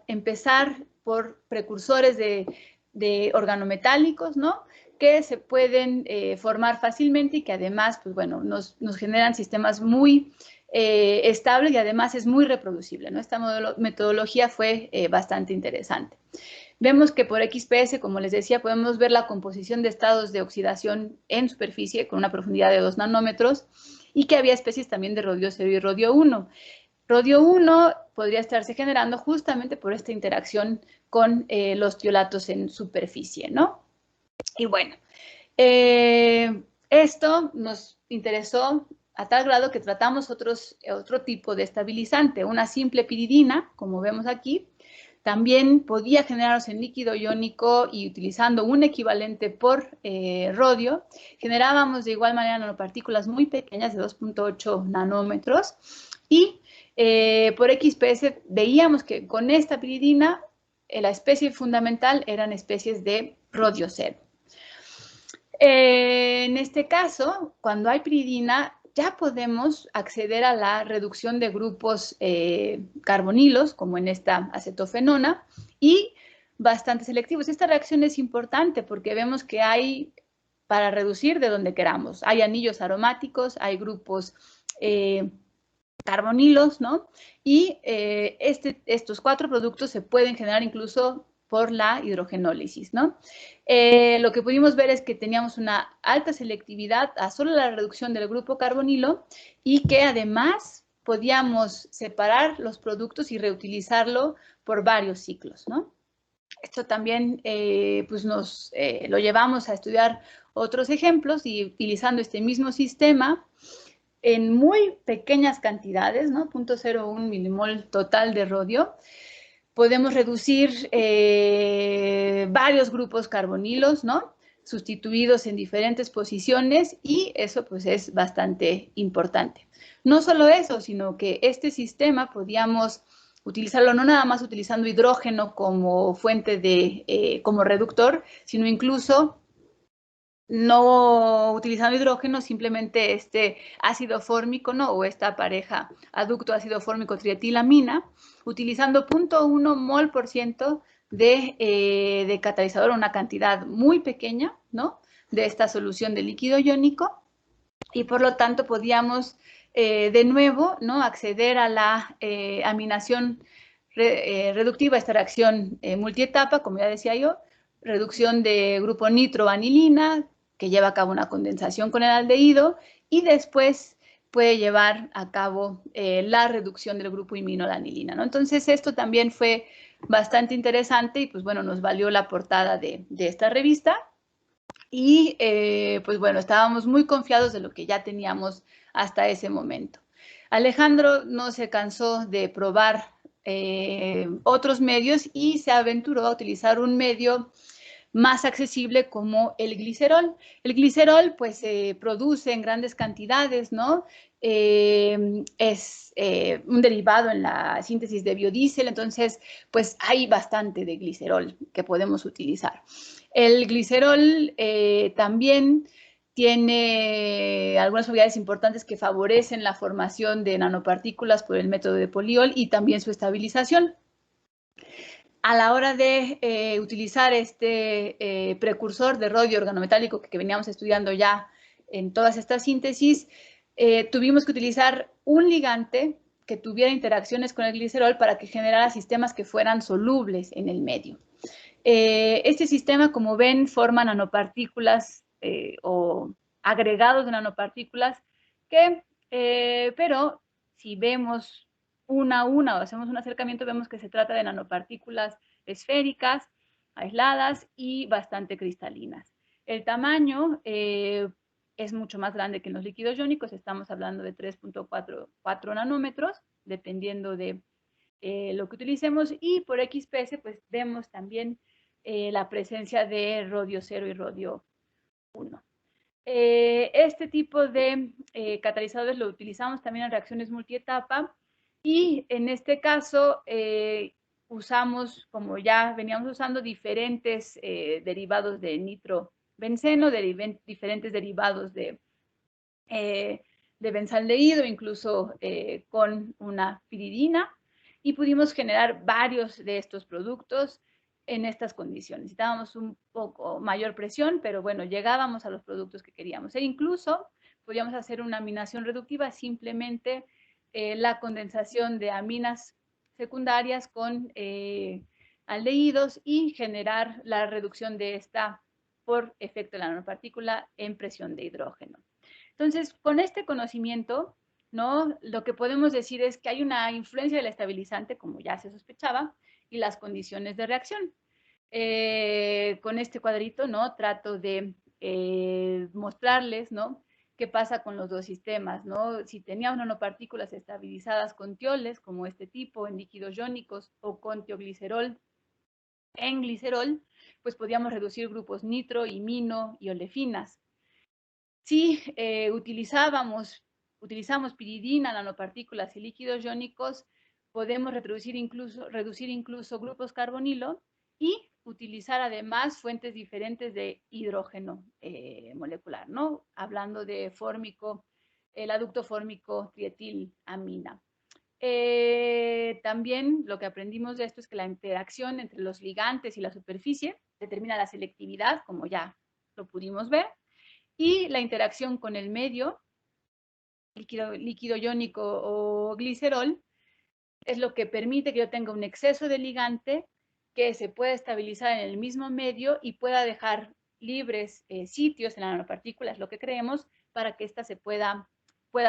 empezar por precursores de organometálicos, ¿no?, que se pueden formar fácilmente y que además, pues bueno, nos generan sistemas muy estables y además es muy reproducible, ¿no? Esta metodología fue bastante interesante. Vemos que por XPS, como les decía, podemos ver la composición de estados de oxidación en superficie con una profundidad de 2 nanómetros y que había especies también de rodio 0 y rodio 1. Rodio 1 podría estarse generando justamente por esta interacción con los tiolatos en superficie, ¿no? Y bueno, esto nos interesó a tal grado que tratamos otro tipo de estabilizante, una simple piridina, como vemos aquí. También podía generarse en líquido iónico y utilizando un equivalente por rodio, generábamos de igual manera nanopartículas muy pequeñas de 2.8 nanómetros y por XPS veíamos que con esta piridina la especie fundamental eran especies de rodio 0. En este caso, cuando hay piridina, ya podemos acceder a la reducción de grupos carbonilos, como en esta acetofenona, y bastante selectivos. Esta reacción es importante porque vemos que hay, para reducir de donde queramos, hay anillos aromáticos, hay grupos carbonilos, ¿no? Y estos 4 productos se pueden generar incluso por la hidrogenólisis, ¿no? Lo que pudimos ver es que teníamos una alta selectividad a solo la reducción del grupo carbonilo y que además podíamos separar los productos y reutilizarlo por varios ciclos, ¿no? Esto también pues lo llevamos a estudiar otros ejemplos y utilizando este mismo sistema en muy pequeñas cantidades, ¿no? 0.01 milimol total de rodio, podemos reducir varios grupos carbonilos, ¿no?, sustituidos en diferentes posiciones y eso pues es bastante importante. No solo eso, sino que este sistema podíamos utilizarlo no nada más utilizando hidrógeno como fuente como reductor, sino incluso no utilizando hidrógeno, simplemente este ácido fórmico, ¿no?, o esta pareja aducto ácido fórmico trietilamina, utilizando 0.1 mol por ciento de catalizador, una cantidad muy pequeña, ¿no?, de esta solución de líquido iónico y por lo tanto podíamos de nuevo, ¿no?, acceder a la aminación reductiva, esta reacción multietapa, como ya decía yo, reducción de grupo nitro-vanilina, que lleva a cabo una condensación con el aldehído, y después puede llevar a cabo la reducción del grupo iminolanilina, ¿no? Entonces, esto también fue bastante interesante y, pues bueno, nos valió la portada de esta revista. Y, pues bueno, estábamos muy confiados de lo que ya teníamos hasta ese momento. Alejandro no se cansó de probar otros medios y se aventuró a utilizar un medio más accesible como el glicerol. El glicerol pues se produce en grandes cantidades, ¿no? Es un derivado en la síntesis de biodiesel, entonces pues hay bastante de glicerol que podemos utilizar. El glicerol también tiene algunas propiedades importantes que favorecen la formación de nanopartículas por el método de Poliol y también su estabilización. A la hora de utilizar este precursor de rodio organometálico que veníamos estudiando ya en todas estas síntesis, tuvimos que utilizar un ligante que tuviera interacciones con el glicerol para que generara sistemas que fueran solubles en el medio. Este sistema, como ven, forma nanopartículas o agregados de nanopartículas que, pero si vemos una a una o hacemos un acercamiento, vemos que se trata de nanopartículas esféricas, aisladas y bastante cristalinas. El tamaño es mucho más grande que en los líquidos iónicos, estamos hablando de 3.4 nanómetros, dependiendo de lo que utilicemos, y por XPS pues vemos también la presencia de rodio 0 y rodio 1. Este tipo de catalizadores lo utilizamos también en reacciones multietapa y en este caso usamos, como ya veníamos usando, diferentes derivados de nitrobenceno, diferentes derivados de benzaldehído, incluso con una piridina, y pudimos generar varios de estos productos en estas condiciones. Necesitábamos un poco mayor presión, pero bueno, llegábamos a los productos que queríamos. E incluso podíamos hacer una aminación reductiva, simplemente la condensación de aminas secundarias con aldehídos y generar la reducción de esta por efecto de la nanopartícula en presión de hidrógeno. Entonces, con este conocimiento, ¿no?, lo que podemos decir es que hay una influencia del estabilizante, como ya se sospechaba, y las condiciones de reacción. Con este cuadrito, ¿no?, trato de mostrarles, ¿no?, qué pasa con los dos sistemas, ¿no? Si teníamos nanopartículas estabilizadas con tioles, como este tipo, en líquidos iónicos, o con tioglicerol en glicerol, pues podíamos reducir grupos nitro, imino y olefinas. Si utilizamos piridina, nanopartículas y líquidos iónicos, podemos reducir incluso grupos carbonilo y utilizar además fuentes diferentes de hidrógeno molecular, ¿no? Hablando de fórmico, el aducto fórmico trietilamina. También lo que aprendimos de esto es que la interacción entre los ligantes y la superficie determina la selectividad, como ya lo pudimos ver, y la interacción con el medio, líquido iónico o glicerol, es lo que permite que yo tenga un exceso de ligante que se pueda estabilizar en el mismo medio y pueda dejar libres sitios en la nanopartícula, es lo que creemos, para que ésta pueda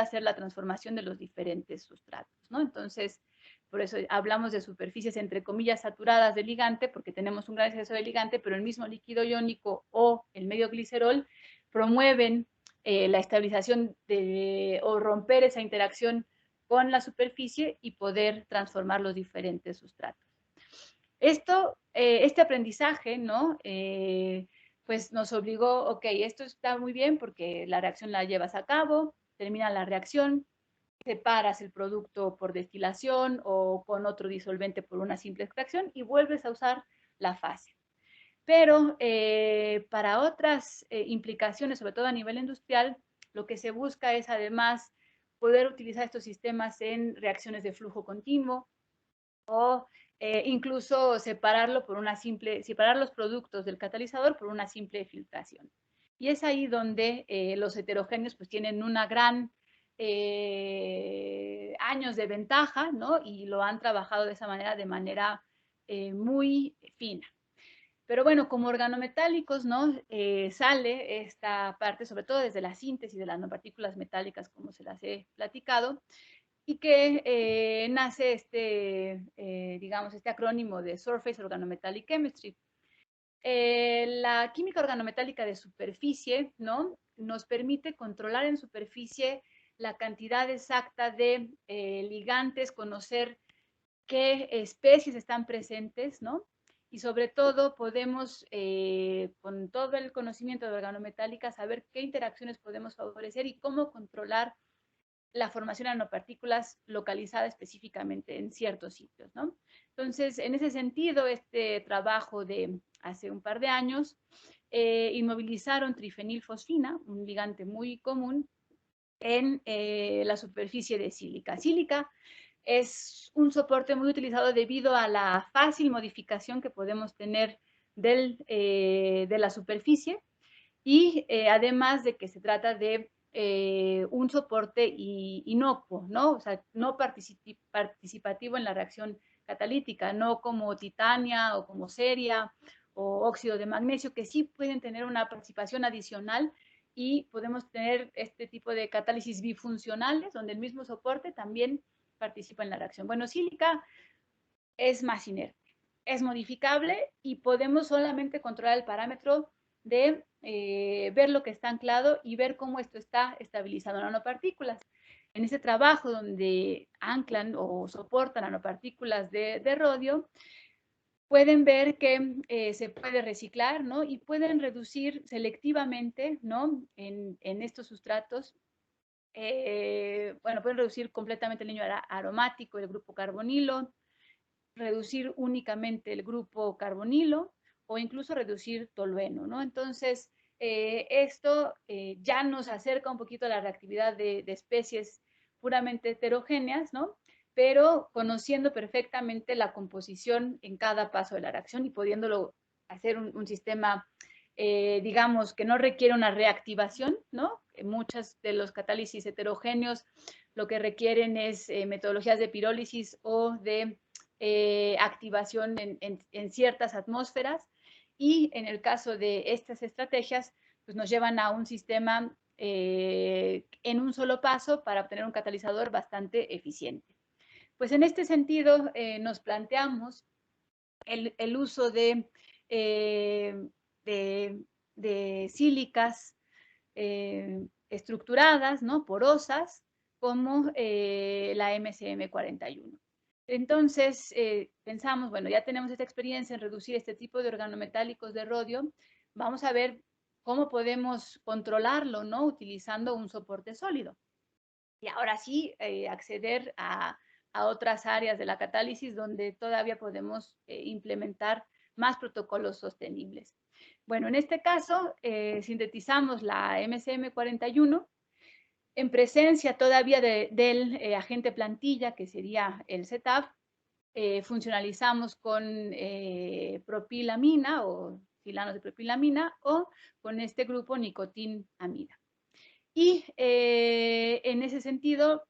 hacer la transformación de los diferentes sustratos, ¿no? Entonces, por eso hablamos de superficies entre comillas saturadas de ligante, porque tenemos un gran exceso de ligante, pero el mismo líquido iónico o el medio glicerol promueven la estabilización o romper esa interacción con la superficie y poder transformar los diferentes sustratos. Este aprendizaje, ¿no?, pues nos obligó, ok, esto está muy bien porque la reacción la llevas a cabo, termina la reacción, separas el producto por destilación o con otro disolvente por una simple extracción y vuelves a usar la fase. Pero para otras implicaciones, sobre todo a nivel industrial, lo que se busca es además poder utilizar estos sistemas en reacciones de flujo continuo o incluso separar los productos del catalizador por una simple filtración. Y es ahí donde los heterogéneos pues tienen una gran años de ventaja, ¿no? Y lo han trabajado de esa manera, de manera muy fina. Pero bueno, como organometálicos, ¿no? Sale esta parte, sobre todo desde la síntesis de las nanopartículas metálicas, como se las he platicado, y que nace digamos, este acrónimo de Surface Organometallic Chemistry. La química organometálica de superficie, ¿no? Nos permite controlar en superficie la cantidad exacta de ligantes, conocer qué especies están presentes, ¿no? Y sobre todo podemos, con todo el conocimiento de organometálica, saber qué interacciones podemos favorecer y cómo controlar la formación de nanopartículas localizada específicamente en ciertos sitios, ¿no? Entonces, en ese sentido, este trabajo de hace un par de años, inmovilizaron trifenilfosfina, un ligante muy común, en la superficie de sílica. Sílica es un soporte muy utilizado debido a la fácil modificación que podemos tener de la superficie y además de que se trata de un soporte inocuo, ¿no? O sea, no participativo en la reacción catalítica, no como titania o como ceria o óxido de magnesio, que sí pueden tener una participación adicional y podemos tener este tipo de catálisis bifuncionales, donde el mismo soporte también participa en la reacción. Bueno, sílica es más inerte, es modificable y podemos solamente controlar el parámetro de ver lo que está anclado y ver cómo esto está estabilizando nanopartículas. En ese trabajo donde anclan o soportan nanopartículas de rodio, pueden ver que se puede reciclar, ¿no? Y pueden reducir selectivamente, ¿no? En estos sustratos, bueno, pueden reducir completamente el niño aromático, el grupo carbonilo, reducir únicamente el grupo carbonilo o incluso reducir tolueno, ¿no? Entonces, esto ya nos acerca un poquito a la reactividad de especies puramente heterogéneas, ¿no? Pero conociendo perfectamente la composición en cada paso de la reacción y pudiéndolo hacer un sistema, digamos, que no requiere una reactivación, ¿no? Muchas de los catálisis heterogéneos lo que requieren es metodologías de pirólisis o de activación en ciertas atmósferas y en el caso de estas estrategias, pues nos llevan a un sistema en un solo paso para obtener un catalizador bastante eficiente. Pues en este sentido nos planteamos el uso de sílicas estructuradas, ¿no? Porosas, como la MCM41. Entonces, pensamos, bueno, ya tenemos esta experiencia en reducir este tipo de organometálicos de rodio, vamos a ver cómo podemos controlarlo, ¿no? Utilizando un soporte sólido. Y ahora sí, acceder a otras áreas de la catálisis donde todavía podemos implementar más protocolos sostenibles. Bueno, en este caso, sintetizamos la MCM41 en presencia todavía del agente plantilla, que sería el CETAF. Funcionalizamos con propilamina o filanos de propilamina o con este grupo nicotinamida. Y en ese sentido,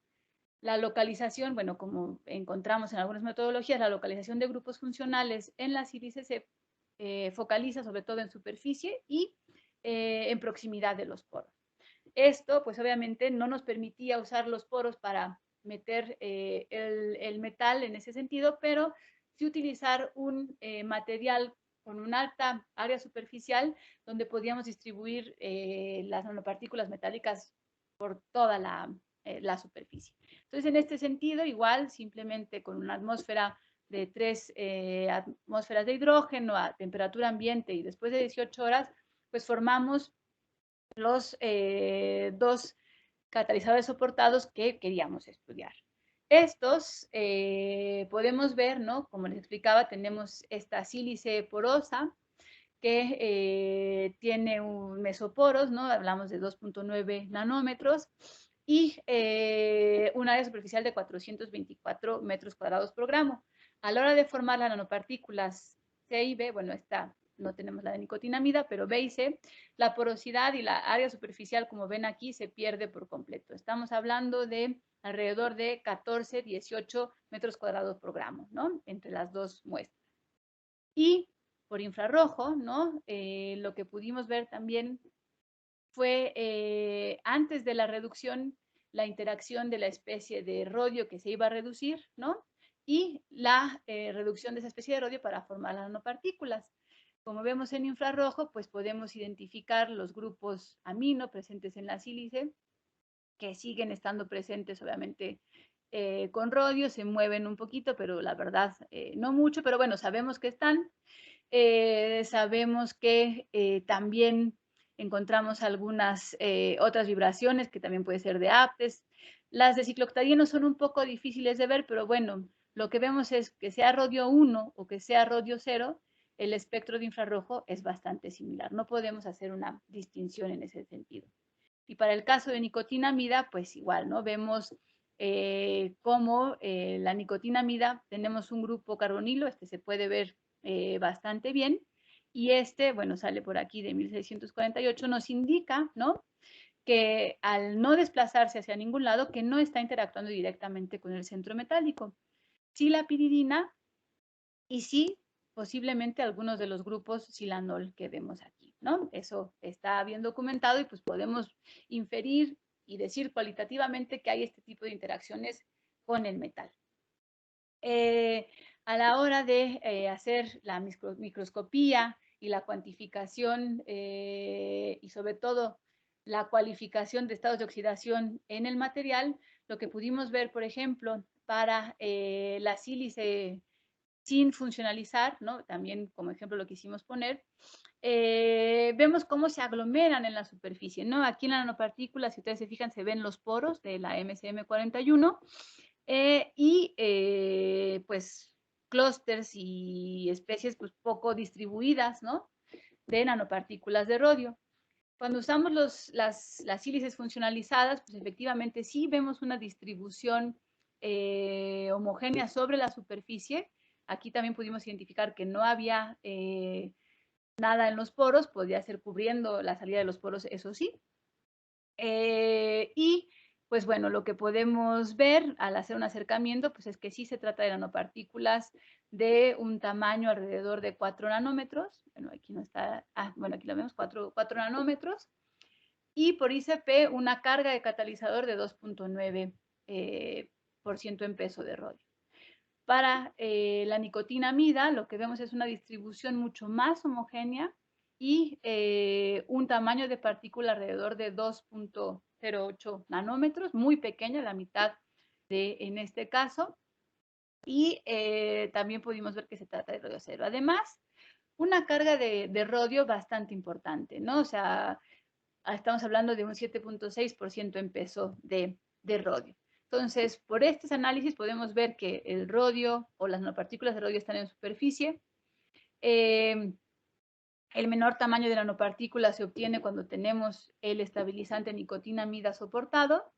la localización, bueno, como encontramos en algunas metodologías, la localización de grupos funcionales en la sílice se focaliza sobre todo en superficie y en proximidad de los poros. Esto, pues obviamente, no nos permitía usar los poros para meter el metal en ese sentido, pero sí utilizar un material con una alta área superficial donde podíamos distribuir las nanopartículas metálicas por toda la superficie. Entonces, en este sentido, igual, simplemente con una atmósfera de 3 atmósferas de hidrógeno a temperatura ambiente y después de 18 horas, pues formamos los dos catalizadores soportados que queríamos estudiar. Estos podemos ver, ¿no? Como les explicaba, tenemos esta sílice porosa que tiene un mesoporos, ¿no? Hablamos de 2.9 nanómetros y un área superficial de 424 metros cuadrados por gramo. A la hora de formar las nanopartículas C y B, bueno, esta no tenemos la de nicotinamida, pero B y C, la porosidad y la área superficial, como ven aquí, se pierde por completo. Estamos hablando de alrededor de 14, 18 metros cuadrados por gramo, ¿no? Entre las dos muestras. Y por infrarrojo, ¿no? Lo que pudimos ver también fue antes de la reducción, la interacción de la especie de rodio que se iba a reducir, ¿no? Y la reducción de esa especie de rodio para formar las nanopartículas. Como vemos en infrarrojo, pues podemos identificar los grupos amino presentes en la sílice, que siguen estando presentes, obviamente, con rodio, se mueven un poquito, pero la verdad no mucho, pero bueno, sabemos que están. Sabemos que también encontramos algunas otras vibraciones que también puede ser de aptes. Las de ciclooctadieno son un poco difíciles de ver, pero bueno, lo que vemos es que sea rodio 1 o que sea rodio 0, el espectro de infrarrojo es bastante similar. No podemos hacer una distinción en ese sentido. Y para el caso de nicotinamida, pues igual, ¿no? Vemos cómo la nicotinamida, tenemos un grupo carbonilo, este se puede ver bastante bien, y este, bueno, sale por aquí de 1648, nos indica, ¿no? Que al no desplazarse hacia ningún lado, que no está interactuando directamente con el centro metálico. Sí la piridina y sí posiblemente algunos de los grupos silanol que vemos aquí, ¿no? Eso está bien documentado y pues podemos inferir y decir cualitativamente que hay este tipo de interacciones con el metal. A la hora de hacer la microscopía y la cuantificación y sobre todo la cualificación de estados de oxidación en el material, lo que pudimos ver, por ejemplo, para la sílice sin funcionalizar, ¿no? También como ejemplo lo quisimos poner, vemos cómo se aglomeran en la superficie, ¿no? Aquí en la nanopartícula, si ustedes se fijan, se ven los poros de la MCM41 y pues clústeres y especies pues poco distribuidas, ¿no? De nanopartículas de rodio. Cuando usamos las sílices funcionalizadas, pues efectivamente sí vemos una distribución homogénea sobre la superficie. Aquí también pudimos identificar que no había nada en los poros, podía ser cubriendo la salida de los poros, eso sí. Y pues bueno, lo que podemos ver al hacer un acercamiento, pues es que sí se trata de nanopartículas de un tamaño alrededor de 4 nanómetros. Bueno, aquí no está, bueno, aquí lo vemos, 4 nanómetros. Y por ICP una carga de catalizador de 2.9% en peso de rodio. Para la nicotinamida, lo que vemos es una distribución mucho más homogénea y un tamaño de partícula alrededor de 2.08 nanómetros, muy pequeña, la mitad en este caso. Y también pudimos ver que se trata de rodio cero. Además, una carga de rodio bastante importante, ¿no? O sea, estamos hablando de un 7.6% en peso de rodio. Entonces, por estos análisis podemos ver que el rodio o las nanopartículas de rodio están en superficie. El menor tamaño de nanopartícula se obtiene cuando tenemos el estabilizante nicotinamida soportado.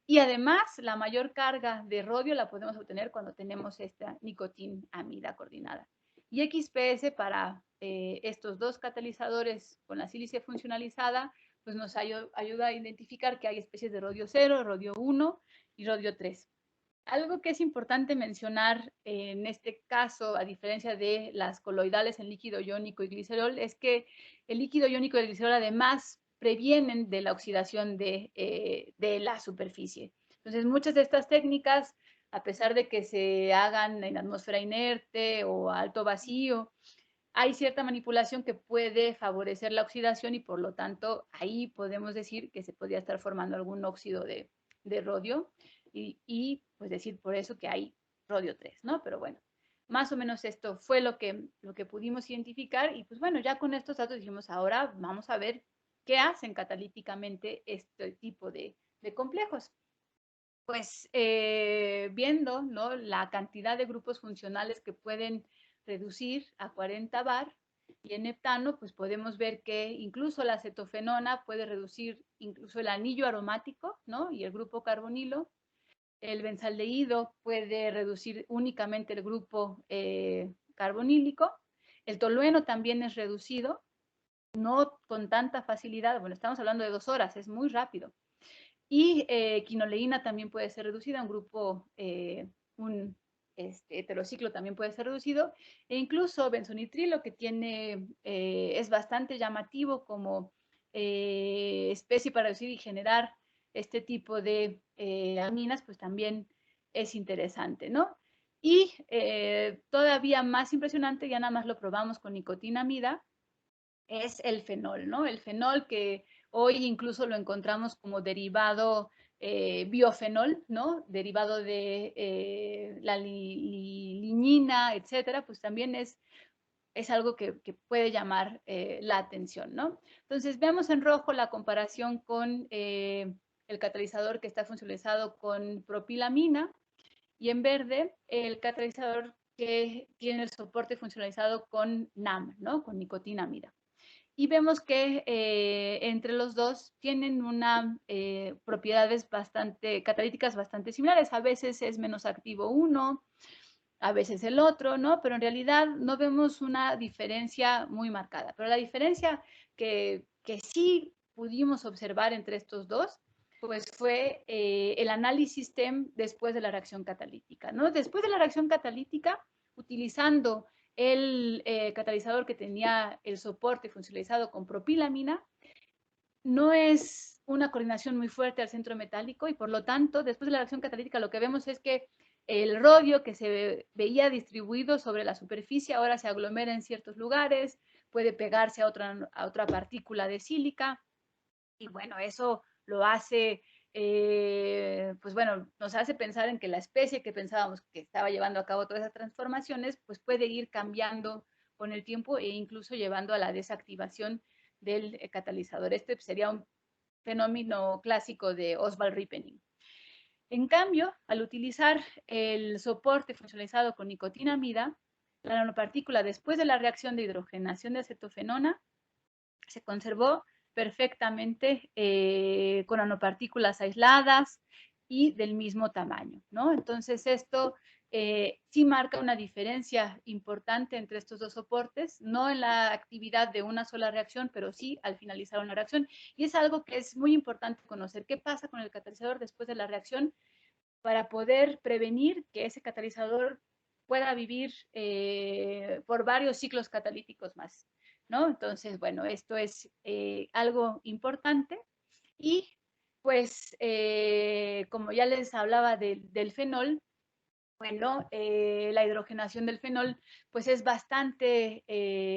Y además, la mayor carga de rodio la podemos obtener cuando tenemos esta nicotinamida coordinada. Y XPS para estos dos catalizadores con la sílice funcionalizada, pues nos ayuda a identificar que hay especies de rodio 0, rodio 1 y rodio 3. Algo que es importante mencionar en este caso, a diferencia de las coloidales en líquido iónico y glicerol, es que el líquido iónico y el glicerol además previenen de la oxidación de la superficie. Entonces, muchas de estas técnicas, a pesar de que se hagan en atmósfera inerte o a alto vacío, hay cierta manipulación que puede favorecer la oxidación y por lo tanto ahí podemos decir que se podría estar formando algún óxido de rodio y pues decir por eso que hay rodio 3, ¿no? Pero bueno, más o menos esto fue lo que pudimos identificar y pues bueno, ya con estos datos dijimos, ahora vamos a ver qué hacen catalíticamente este tipo de complejos. Pues viendo, ¿no? La cantidad de grupos funcionales que pueden reducir a 40 bar y en heptano, pues podemos ver que incluso la acetofenona puede reducir incluso el anillo aromático, ¿no? Y el grupo carbonilo. El benzaldehído puede reducir únicamente el grupo carbonílico El tolueno también es reducido, no con tanta facilidad, bueno, estamos hablando de 2 horas, es muy rápido. Y quinoleína también puede ser reducida, un grupo, un heterociclo también puede ser reducido, e incluso benzonitrilo, que tiene, es bastante llamativo como especie para reducir y generar este tipo de aminas, pues también es interesante, ¿no? Y todavía más impresionante, ya nada más lo probamos con nicotinamida, es el fenol, ¿no? El fenol que hoy incluso lo encontramos como derivado biofenol, ¿no? Derivado de la lignina, etcétera, pues también es algo que puede llamar la atención, ¿no? Entonces, vemos en rojo la comparación con el catalizador que está funcionalizado con propilamina y en verde el catalizador que tiene el soporte funcionalizado con NAM, ¿no? Con nicotinamida. Y vemos que entre los dos tienen una propiedades bastante catalíticas bastante similares. A veces es menos activo uno, a veces el otro, ¿no? Pero en realidad no vemos una diferencia muy marcada. Pero la diferencia que sí pudimos observar entre estos dos, pues fue el análisis TEM después de la reacción catalítica, ¿no? Después de la reacción catalítica, utilizando el catalizador que tenía el soporte funcionalizado con propilamina, no es una coordinación muy fuerte al centro metálico y por lo tanto, después de la reacción catalítica, lo que vemos es que el rodio que se veía distribuido sobre la superficie ahora se aglomera en ciertos lugares, puede pegarse a otra partícula de sílica y bueno, eso lo hace, pues bueno, nos hace pensar en que la especie que pensábamos que estaba llevando a cabo todas esas transformaciones, pues puede ir cambiando con el tiempo e incluso llevando a la desactivación del catalizador. Este sería un fenómeno clásico de Oswald-Rippening. En cambio, al utilizar el soporte funcionalizado con nicotinamida, la nanopartícula después de la reacción de hidrogenación de acetofenona se conservó perfectamente con nanopartículas aisladas y del mismo tamaño, ¿no? Entonces esto sí marca una diferencia importante entre estos dos soportes, no en la actividad de una sola reacción, pero sí al finalizar una reacción. Y es algo que es muy importante conocer. ¿Qué pasa con el catalizador después de la reacción? Para poder prevenir que ese catalizador pueda vivir por varios ciclos catalíticos más, ¿no? Entonces, bueno, esto es algo importante y pues como ya les hablaba del fenol, bueno, la hidrogenación del fenol pues es bastante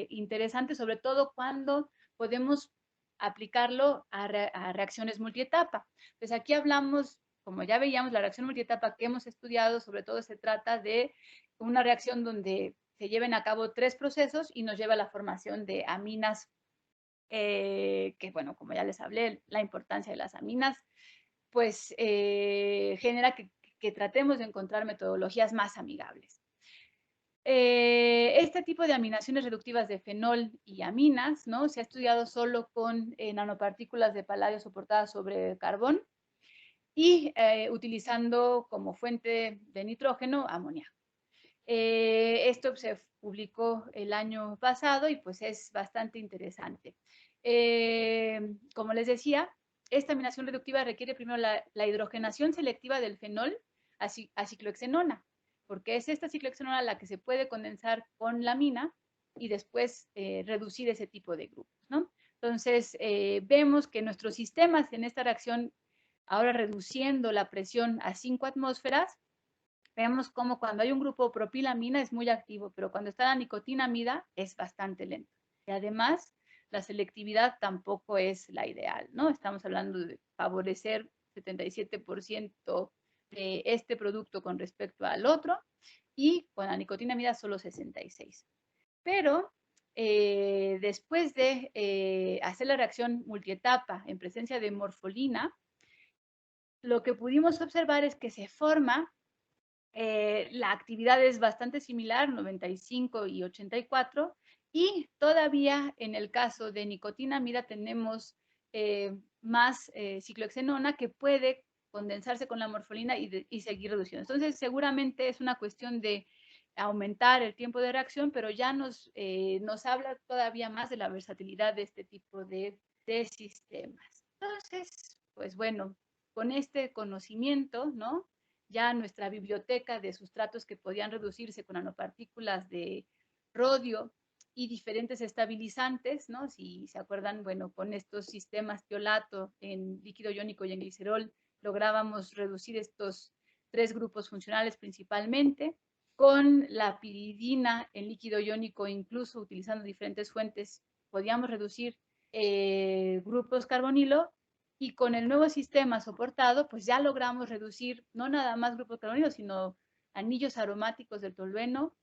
interesante, sobre todo cuando podemos aplicarlo a reacciones multietapa. Pues aquí hablamos, como ya veíamos, la reacción multietapa que hemos estudiado, sobre todo se trata de una reacción donde se lleven a cabo 3 procesos y nos lleva a la formación de aminas, que bueno, como ya les hablé, la importancia de las aminas, pues genera que tratemos de encontrar metodologías más amigables. Este tipo de aminaciones reductivas de fenol y aminas, ¿no? Se ha estudiado solo con nanopartículas de paladio soportadas sobre carbón y utilizando como fuente de nitrógeno amoníaco. Esto se publicó el año pasado y pues es bastante interesante. Como les decía, esta aminación reductiva requiere primero la hidrogenación selectiva del fenol a ciclohexenona, porque es esta ciclohexenona la que se puede condensar con la amina y después reducir ese tipo de grupos, ¿no? Entonces, vemos que nuestros sistemas en esta reacción, ahora reduciendo la presión a 5 atmósferas, vemos como cuando hay un grupo propilamina es muy activo, pero cuando está la nicotinamida es bastante lento. Y además, la selectividad tampoco es la ideal, ¿no? Estamos hablando de favorecer 77% de este producto con respecto al otro y con la nicotinamida solo 66%. Pero después de hacer la reacción multietapa en presencia de morfolina, lo que pudimos observar es que se forma la actividad es bastante similar, 95 y 84, y todavía en el caso de nicotinamida tenemos más ciclohexenona que puede condensarse con la morfolina y seguir reduciendo. Entonces, seguramente es una cuestión de aumentar el tiempo de reacción, pero ya nos habla todavía más de la versatilidad de este tipo de sistemas. Entonces, pues bueno, con este conocimiento, ¿no? Ya nuestra biblioteca de sustratos que podían reducirse con nanopartículas de rodio y diferentes estabilizantes, ¿no? Si se acuerdan, bueno, con estos sistemas tiolato en líquido iónico y en glicerol lográbamos reducir estos 3 grupos funcionales principalmente. Con la piridina en líquido iónico, incluso utilizando diferentes fuentes, podíamos reducir grupos carbonilo, y con el nuevo sistema soportado, pues ya logramos reducir no nada más grupos carbonilo, sino anillos aromáticos del tolueno,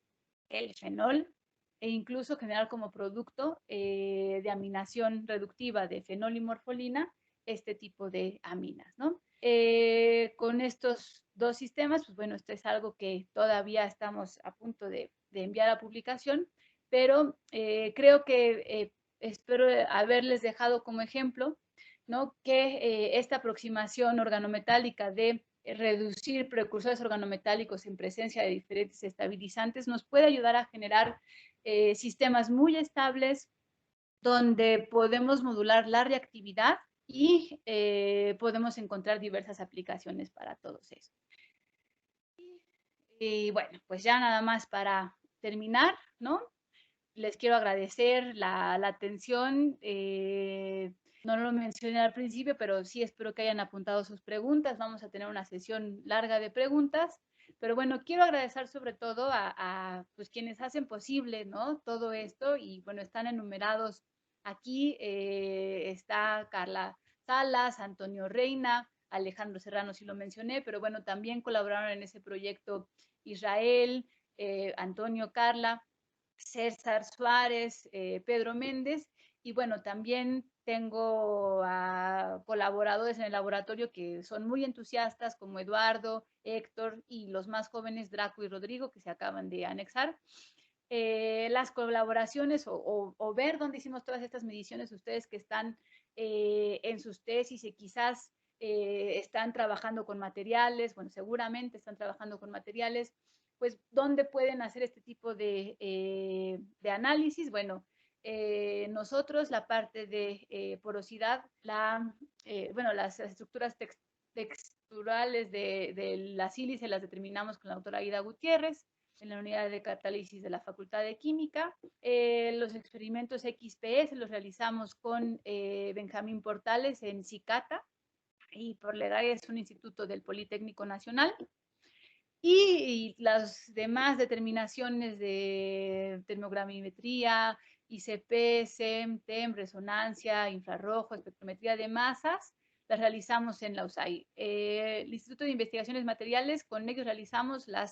el fenol, e incluso generar como producto de aminación reductiva de fenol y morfolina este tipo de aminas, ¿no? Con estos 2 sistemas, pues bueno, esto es algo que todavía estamos a punto de enviar a publicación, pero creo que espero haberles dejado como ejemplo, ¿no? Que esta aproximación organometálica de reducir precursores organometálicos en presencia de diferentes estabilizantes nos puede ayudar a generar sistemas muy estables donde podemos modular la reactividad y podemos encontrar diversas aplicaciones para todos eso. Y bueno, pues ya nada más para terminar, ¿no? Les quiero agradecer la atención. No lo mencioné al principio, pero sí espero que hayan apuntado sus preguntas. Vamos a tener una sesión larga de preguntas. Pero bueno, quiero agradecer sobre todo a pues, quienes hacen posible, ¿no? Todo esto, y bueno, están enumerados aquí. Está Carla Salas, Antonio Reina, Alejandro Serrano, sí lo mencioné, pero bueno, también colaboraron en ese proyecto Israel, Antonio, Carla, César Suárez, Pedro Méndez, y bueno, también tengo a colaboradores en el laboratorio que son muy entusiastas, como Eduardo, Héctor y los más jóvenes, Draco y Rodrigo, que se acaban de anexar. Las colaboraciones o ver dónde hicimos todas estas mediciones, ustedes que están en sus tesis y quizás están trabajando con materiales, bueno, seguramente están trabajando con materiales, pues, ¿dónde pueden hacer este tipo de análisis? Bueno, nosotros la parte de porosidad, bueno, las estructuras texturales de la sílice las determinamos con la doctora Aida Gutiérrez en la unidad de catálisis de la Facultad de Química. Los experimentos XPS los realizamos con Benjamín Portales en Cicata, y por la edad es un instituto del Politécnico Nacional. Y las demás determinaciones de termogravimetría, ICP, SEM, TEM, resonancia, infrarrojo, espectrometría de masas, las realizamos en la USAID. El Instituto de Investigaciones Materiales, con ellos realizamos la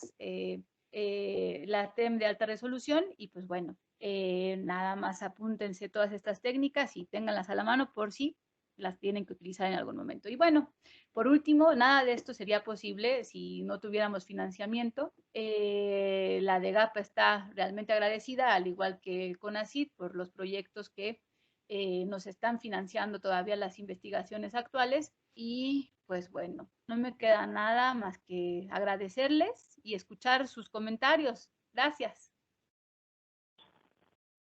TEM de alta resolución, y pues bueno, nada más apúntense todas estas técnicas y ténganlas a la mano por si las tienen que utilizar en algún momento. Y bueno, por último, nada de esto sería posible si no tuviéramos financiamiento. La DEGAPA está realmente agradecida, al igual que el CONACYT, por los proyectos que nos están financiando todavía las investigaciones actuales. Y pues bueno, no me queda nada más que agradecerles y escuchar sus comentarios. Gracias.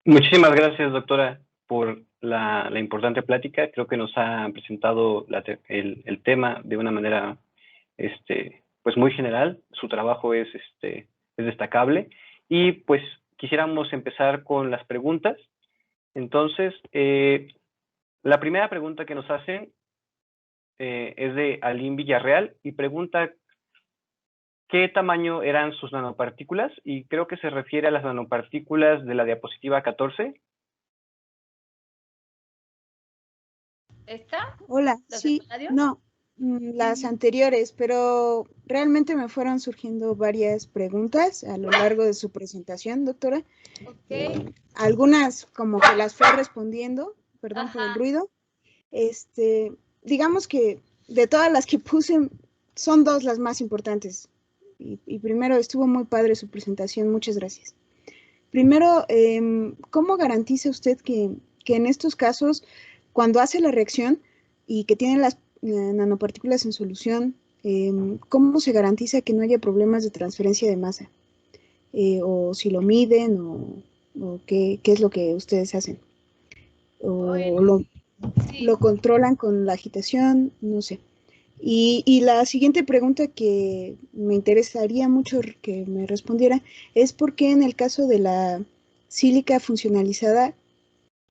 Muchísimas gracias, doctora, por la importante plática. Creo que nos ha presentado el tema de una manera pues muy general. Su trabajo es destacable. Y pues quisiéramos empezar con las preguntas. Entonces, la primera pregunta que nos hacen es de Aline Villarreal y pregunta ¿qué tamaño eran sus nanopartículas? Y creo que se refiere a las nanopartículas de la diapositiva 14. ¿Esta? Hola, sí, no, las anteriores, pero realmente me fueron surgiendo varias preguntas a lo largo de su presentación, doctora. Okay. Algunas como que las fue respondiendo, perdón por el ruido. Digamos que de todas las que puse, son 2 las más importantes. Y primero, estuvo muy padre su presentación, muchas gracias. Primero, ¿cómo garantiza usted que en estos casos, cuando hace la reacción y que tiene las nanopartículas en solución, cómo se garantiza que no haya problemas de transferencia de masa? o si lo miden, o qué es lo que ustedes hacen. O lo controlan con la agitación, no sé. Y la siguiente pregunta que me interesaría mucho que me respondiera es por qué en el caso de la sílica funcionalizada,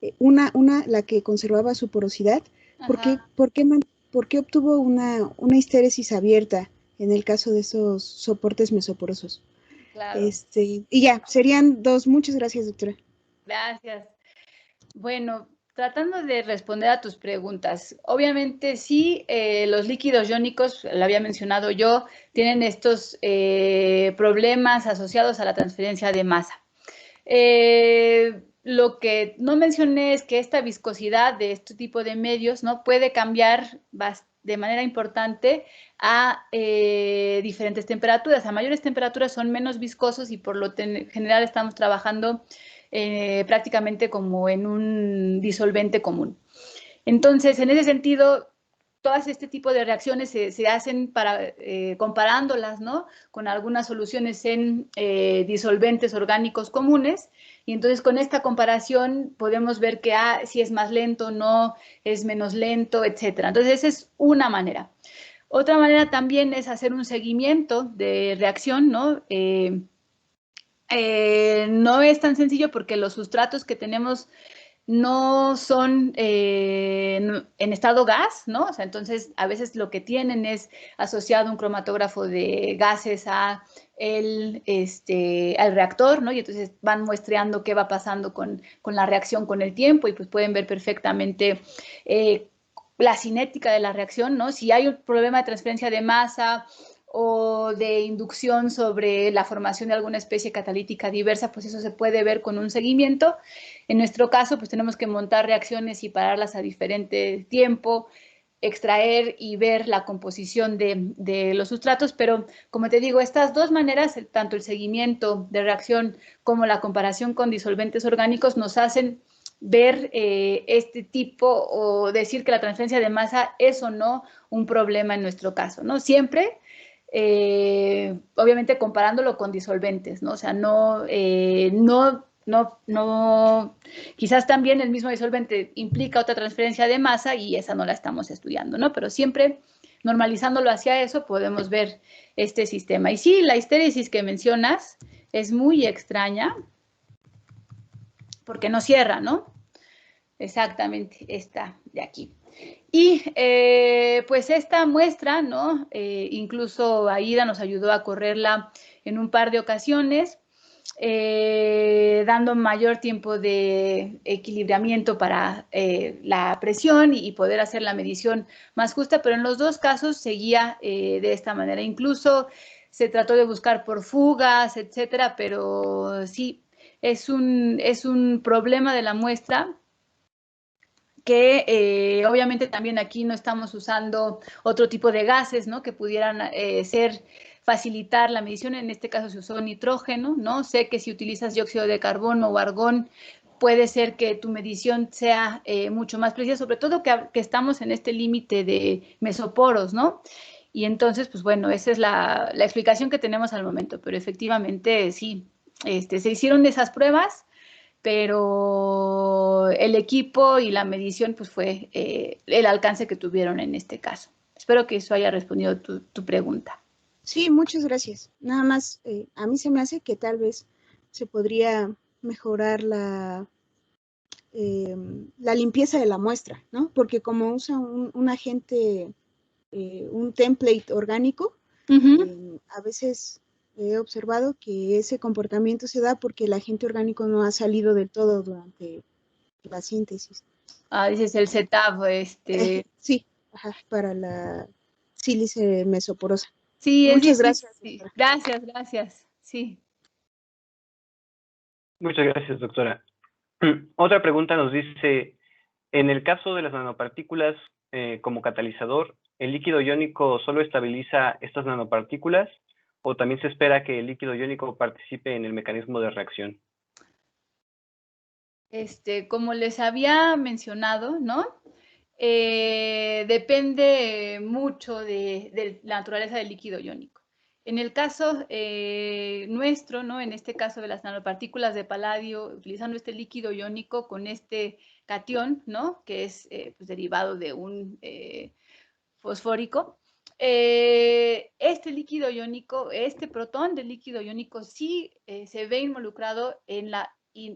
la que conservaba su porosidad, ¿por qué obtuvo una histéresis abierta en el caso de esos soportes mesoporosos? Claro. Y ya, serían dos. Muchas gracias, doctora. Gracias. Bueno, tratando de responder a tus preguntas, obviamente sí, los líquidos iónicos, lo había mencionado yo, tienen estos problemas asociados a la transferencia de masa. Lo que no mencioné es que esta viscosidad de este tipo de medios, ¿no?, puede cambiar de manera importante a diferentes temperaturas. A mayores temperaturas son menos viscosos y por lo general estamos trabajando prácticamente como en un disolvente común. Entonces, en ese sentido, todas este tipo de reacciones se hacen para comparándolas, ¿no?, con algunas soluciones en disolventes orgánicos comunes, y entonces con esta comparación podemos ver que si es más lento, no, es menos lento, etcétera. Entonces esa es una manera. Otra manera también es hacer un seguimiento de reacción, ¿no? No es tan sencillo porque los sustratos que tenemos no son en estado gas, ¿no? O sea, entonces a veces lo que tienen es asociado un cromatógrafo de gases al reactor, ¿no? Y entonces van muestreando qué va pasando con la reacción con el tiempo y pues pueden ver perfectamente la cinética de la reacción, ¿no? Si hay un problema de transferencia de masa o de inducción sobre la formación de alguna especie catalítica diversa, pues eso se puede ver con un seguimiento. En nuestro caso, pues tenemos que montar reacciones y pararlas a diferente tiempo, extraer y ver la composición de los sustratos, pero como te digo, estas dos maneras, tanto el seguimiento de reacción como la comparación con disolventes orgánicos, nos hacen ver este tipo o decir que la transferencia de masa es o no un problema en nuestro caso, ¿no? Siempre obviamente comparándolo con disolventes, ¿no? O sea, quizás también el mismo disolvente implica otra transferencia de masa y esa no la estamos estudiando, ¿no? Pero siempre normalizándolo hacia eso podemos ver este sistema. Y sí, la histéresis que mencionas es muy extraña porque no cierra, ¿no? Exactamente, esta de aquí. Y pues esta muestra, ¿no? Incluso Aida nos ayudó a correrla en un par de ocasiones, dando mayor tiempo de equilibramiento para la presión y poder hacer la medición más justa, pero en los dos casos seguía de esta manera. Incluso se trató de buscar por fugas, etcétera, pero sí, es un problema de la muestra que obviamente también aquí no estamos usando otro tipo de gases, ¿no?, que pudieran facilitar la medición. En este caso se usó nitrógeno, ¿no? Sé que si utilizas dióxido de carbono o argón, puede ser que tu medición sea mucho más precisa, sobre todo que estamos en este límite de mesoporos, ¿no? Y entonces, pues bueno, esa es la explicación que tenemos al momento, pero efectivamente sí, se hicieron esas pruebas, pero el equipo y la medición pues fue el alcance que tuvieron en este caso. Espero que eso haya respondido tu pregunta. Sí, muchas gracias. Nada más, a mí se me hace que tal vez se podría mejorar la limpieza de la muestra, ¿no? Porque como usa un agente, un template orgánico, a veces he observado que ese comportamiento se da porque el agente orgánico no ha salido del todo durante la síntesis. Dices el setup, Sí, ajá, para la sílice mesoporosa. Sí, Muchas gracias. Sí. Gracias, sí. Muchas gracias, doctora. Otra pregunta nos dice, en el caso de las nanopartículas como catalizador, ¿el líquido iónico solo estabiliza estas nanopartículas o también se espera que el líquido iónico participe en el mecanismo de reacción? Como les había mencionado, ¿no? Depende mucho de la naturaleza del líquido iónico. En el caso nuestro, ¿no? En este caso de las nanopartículas de paladio, utilizando este líquido iónico con este catión, ¿no? Que es pues, derivado de un fosfórico. Este líquido iónico, este protón del líquido iónico sí se ve involucrado en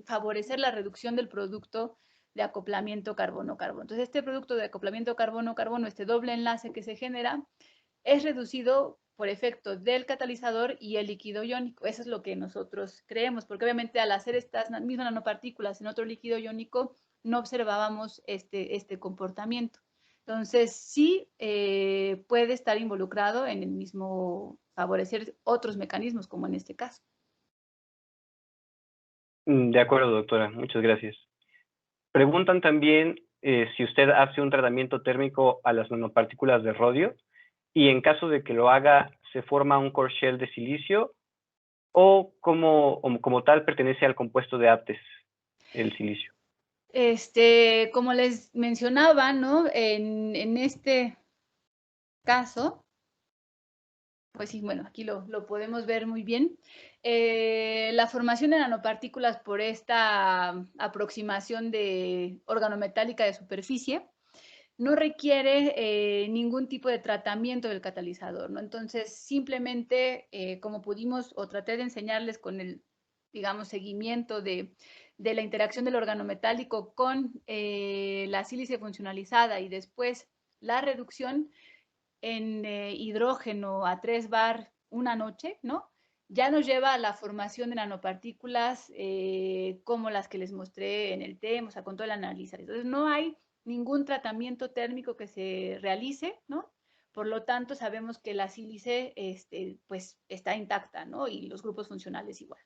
favorecer la reducción del producto de acoplamiento carbono-carbono. Entonces, este producto de acoplamiento carbono-carbono, este doble enlace que se genera, es reducido por efecto del catalizador y el líquido iónico. Eso es lo que nosotros creemos, porque obviamente al hacer estas mismas nanopartículas en otro líquido iónico, no observábamos este comportamiento. Entonces, sí puede estar involucrado en el mismo, favorecer otros mecanismos, como en este caso. De acuerdo, doctora. Muchas gracias. Preguntan también si usted hace un tratamiento térmico a las nanopartículas de rodio y en caso de que lo haga, ¿se forma un core shell de silicio o como tal pertenece al compuesto de Aptes, el silicio? Como les mencionaba, ¿no? En este caso, pues sí, bueno, aquí lo podemos ver muy bien. La formación de nanopartículas por esta aproximación de organometálica de superficie no requiere ningún tipo de tratamiento del catalizador, ¿no? Entonces, simplemente, como pudimos o traté de enseñarles con el, digamos, seguimiento de la interacción del organometálico con la sílice funcionalizada y después la reducción en hidrógeno a 3 bar una noche, ¿no? Ya nos lleva a la formación de nanopartículas como las que les mostré en el TEM, o sea, con todo el análisis. Entonces, no hay ningún tratamiento térmico que se realice, ¿no? Por lo tanto, sabemos que la sílice pues, está intacta, ¿no? Y los grupos funcionales igual.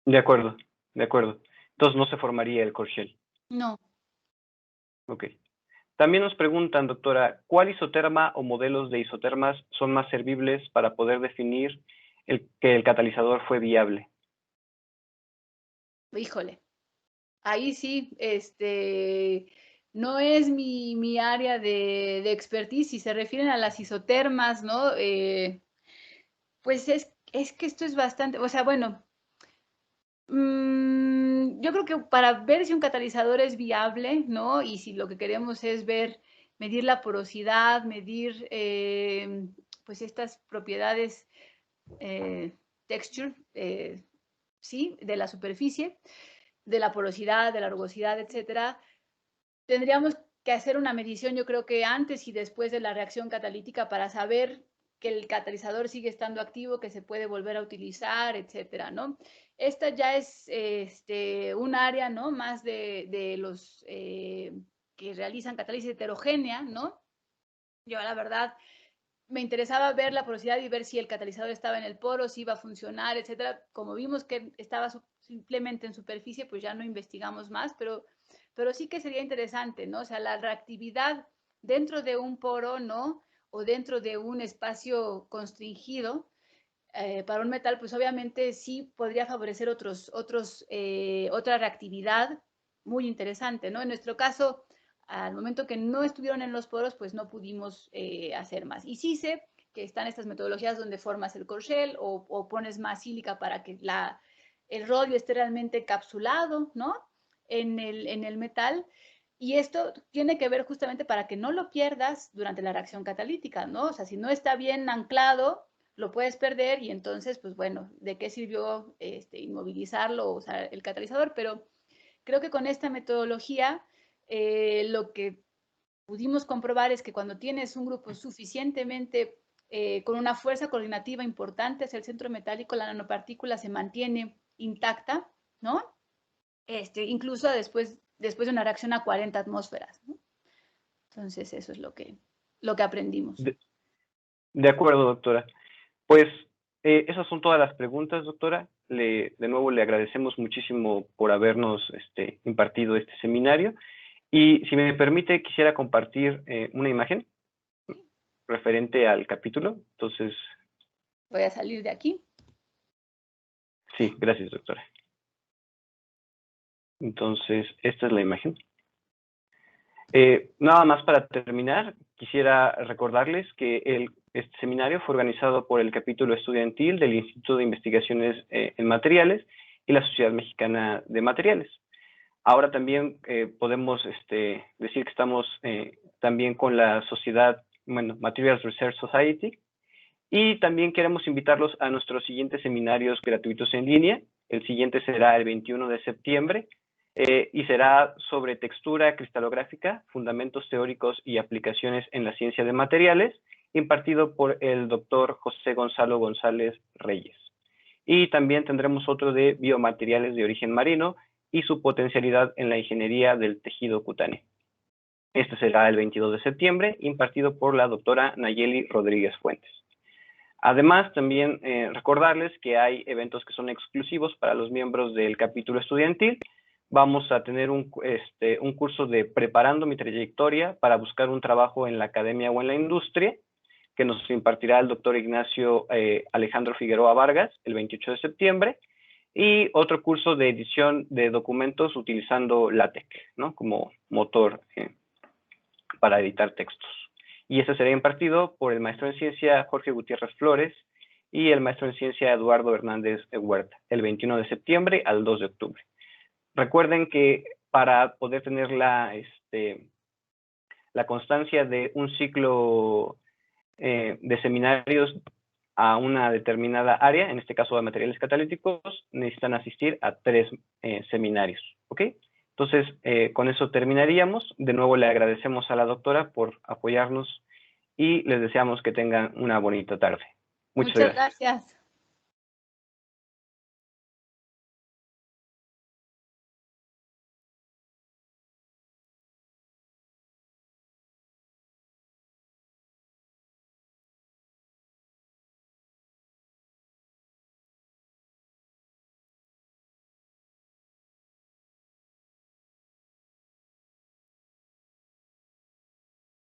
De acuerdo, de acuerdo. Entonces no se formaría el core shell. No. Ok. También nos preguntan, doctora, ¿cuál isoterma o modelos de isotermas son más servibles para poder definir que el catalizador fue viable? Híjole, ahí sí, no es mi área de expertise. Si se refieren a las isotermas, ¿no? Pues es que esto es bastante, o sea, bueno, yo creo que para ver si un catalizador es viable, ¿no? Y si lo que queremos es medir la porosidad, medir pues estas propiedades texture, ¿sí? De la superficie, de la porosidad, de la rugosidad, etcétera, tendríamos que hacer una medición, yo creo que antes y después de la reacción catalítica para saber que el catalizador sigue estando activo, que se puede volver a utilizar, etcétera, ¿no? Esta ya es un área, ¿no? Más de los que realizan catálisis heterogénea, ¿no? Yo, la verdad, me interesaba ver la porosidad y ver si el catalizador estaba en el poro, si iba a funcionar, etcétera. Como vimos que estaba simplemente en superficie, pues ya no investigamos más, pero sí que sería interesante, ¿no? O sea, la reactividad dentro de un poro, ¿no? O dentro de un espacio constringido para un metal, pues obviamente sí podría favorecer otra reactividad muy interesante, ¿no? En nuestro caso, al momento que no estuvieron en los poros, pues no pudimos hacer más. Y sí sé que están estas metodologías donde formas el core shell o pones más sílica para que el rodio esté realmente capsulado, ¿no? En el metal. Y esto tiene que ver justamente para que no lo pierdas durante la reacción catalítica, ¿no? O sea, si no está bien anclado, lo puedes perder y entonces, pues bueno, ¿de qué sirvió inmovilizarlo o usar el catalizador? Pero creo que con esta metodología lo que pudimos comprobar es que cuando tienes un grupo suficientemente con una fuerza coordinativa importante hacia el centro metálico, la nanopartícula se mantiene intacta, ¿no? Incluso después de una reacción a 40 atmósferas, ¿no? Entonces, eso es lo que aprendimos. De acuerdo, doctora. Pues esas son todas las preguntas, doctora. De nuevo le agradecemos muchísimo por habernos impartido este seminario. Y si me permite, quisiera compartir una imagen referente al capítulo. Entonces, voy a salir de aquí. Sí, gracias, doctora. Entonces, esta es la imagen. Nada más para terminar, quisiera recordarles que el Este seminario fue organizado por el capítulo estudiantil del Instituto de Investigaciones en Materiales y la Sociedad Mexicana de Materiales. Ahora también podemos decir que estamos también con la sociedad, Materials Research Society, y también queremos invitarlos a nuestros siguientes seminarios gratuitos en línea. El siguiente será el 21 de septiembre y será sobre textura cristalográfica, fundamentos teóricos y aplicaciones en la ciencia de materiales, impartido por el doctor José Gonzalo González Reyes. Y también tendremos otro de biomateriales de origen marino y su potencialidad en la ingeniería del tejido cutáneo. Este será el 22 de septiembre, impartido por la doctora Nayeli Rodríguez Fuentes. Además, también recordarles que hay eventos que son exclusivos para los miembros del capítulo estudiantil. Vamos a tener un curso de Preparando mi trayectoria para buscar un trabajo en la academia o en la industria, que nos impartirá el doctor Ignacio Alejandro Figueroa Vargas el 28 de septiembre, y otro curso de edición de documentos utilizando LaTeX, ¿no?, como motor para editar textos. Y ese será impartido por el maestro en ciencia Jorge Gutiérrez Flores y el maestro en ciencia Eduardo Hernández Huerta, el 21 de septiembre al 2 de octubre. Recuerden que para poder tener la constancia de un ciclo de seminarios a una determinada área, en este caso de materiales catalíticos, necesitan asistir a 3 seminarios, ¿ok? Entonces, con eso terminaríamos. De nuevo le agradecemos a la doctora por apoyarnos y les deseamos que tengan una bonita tarde. Muchas gracias.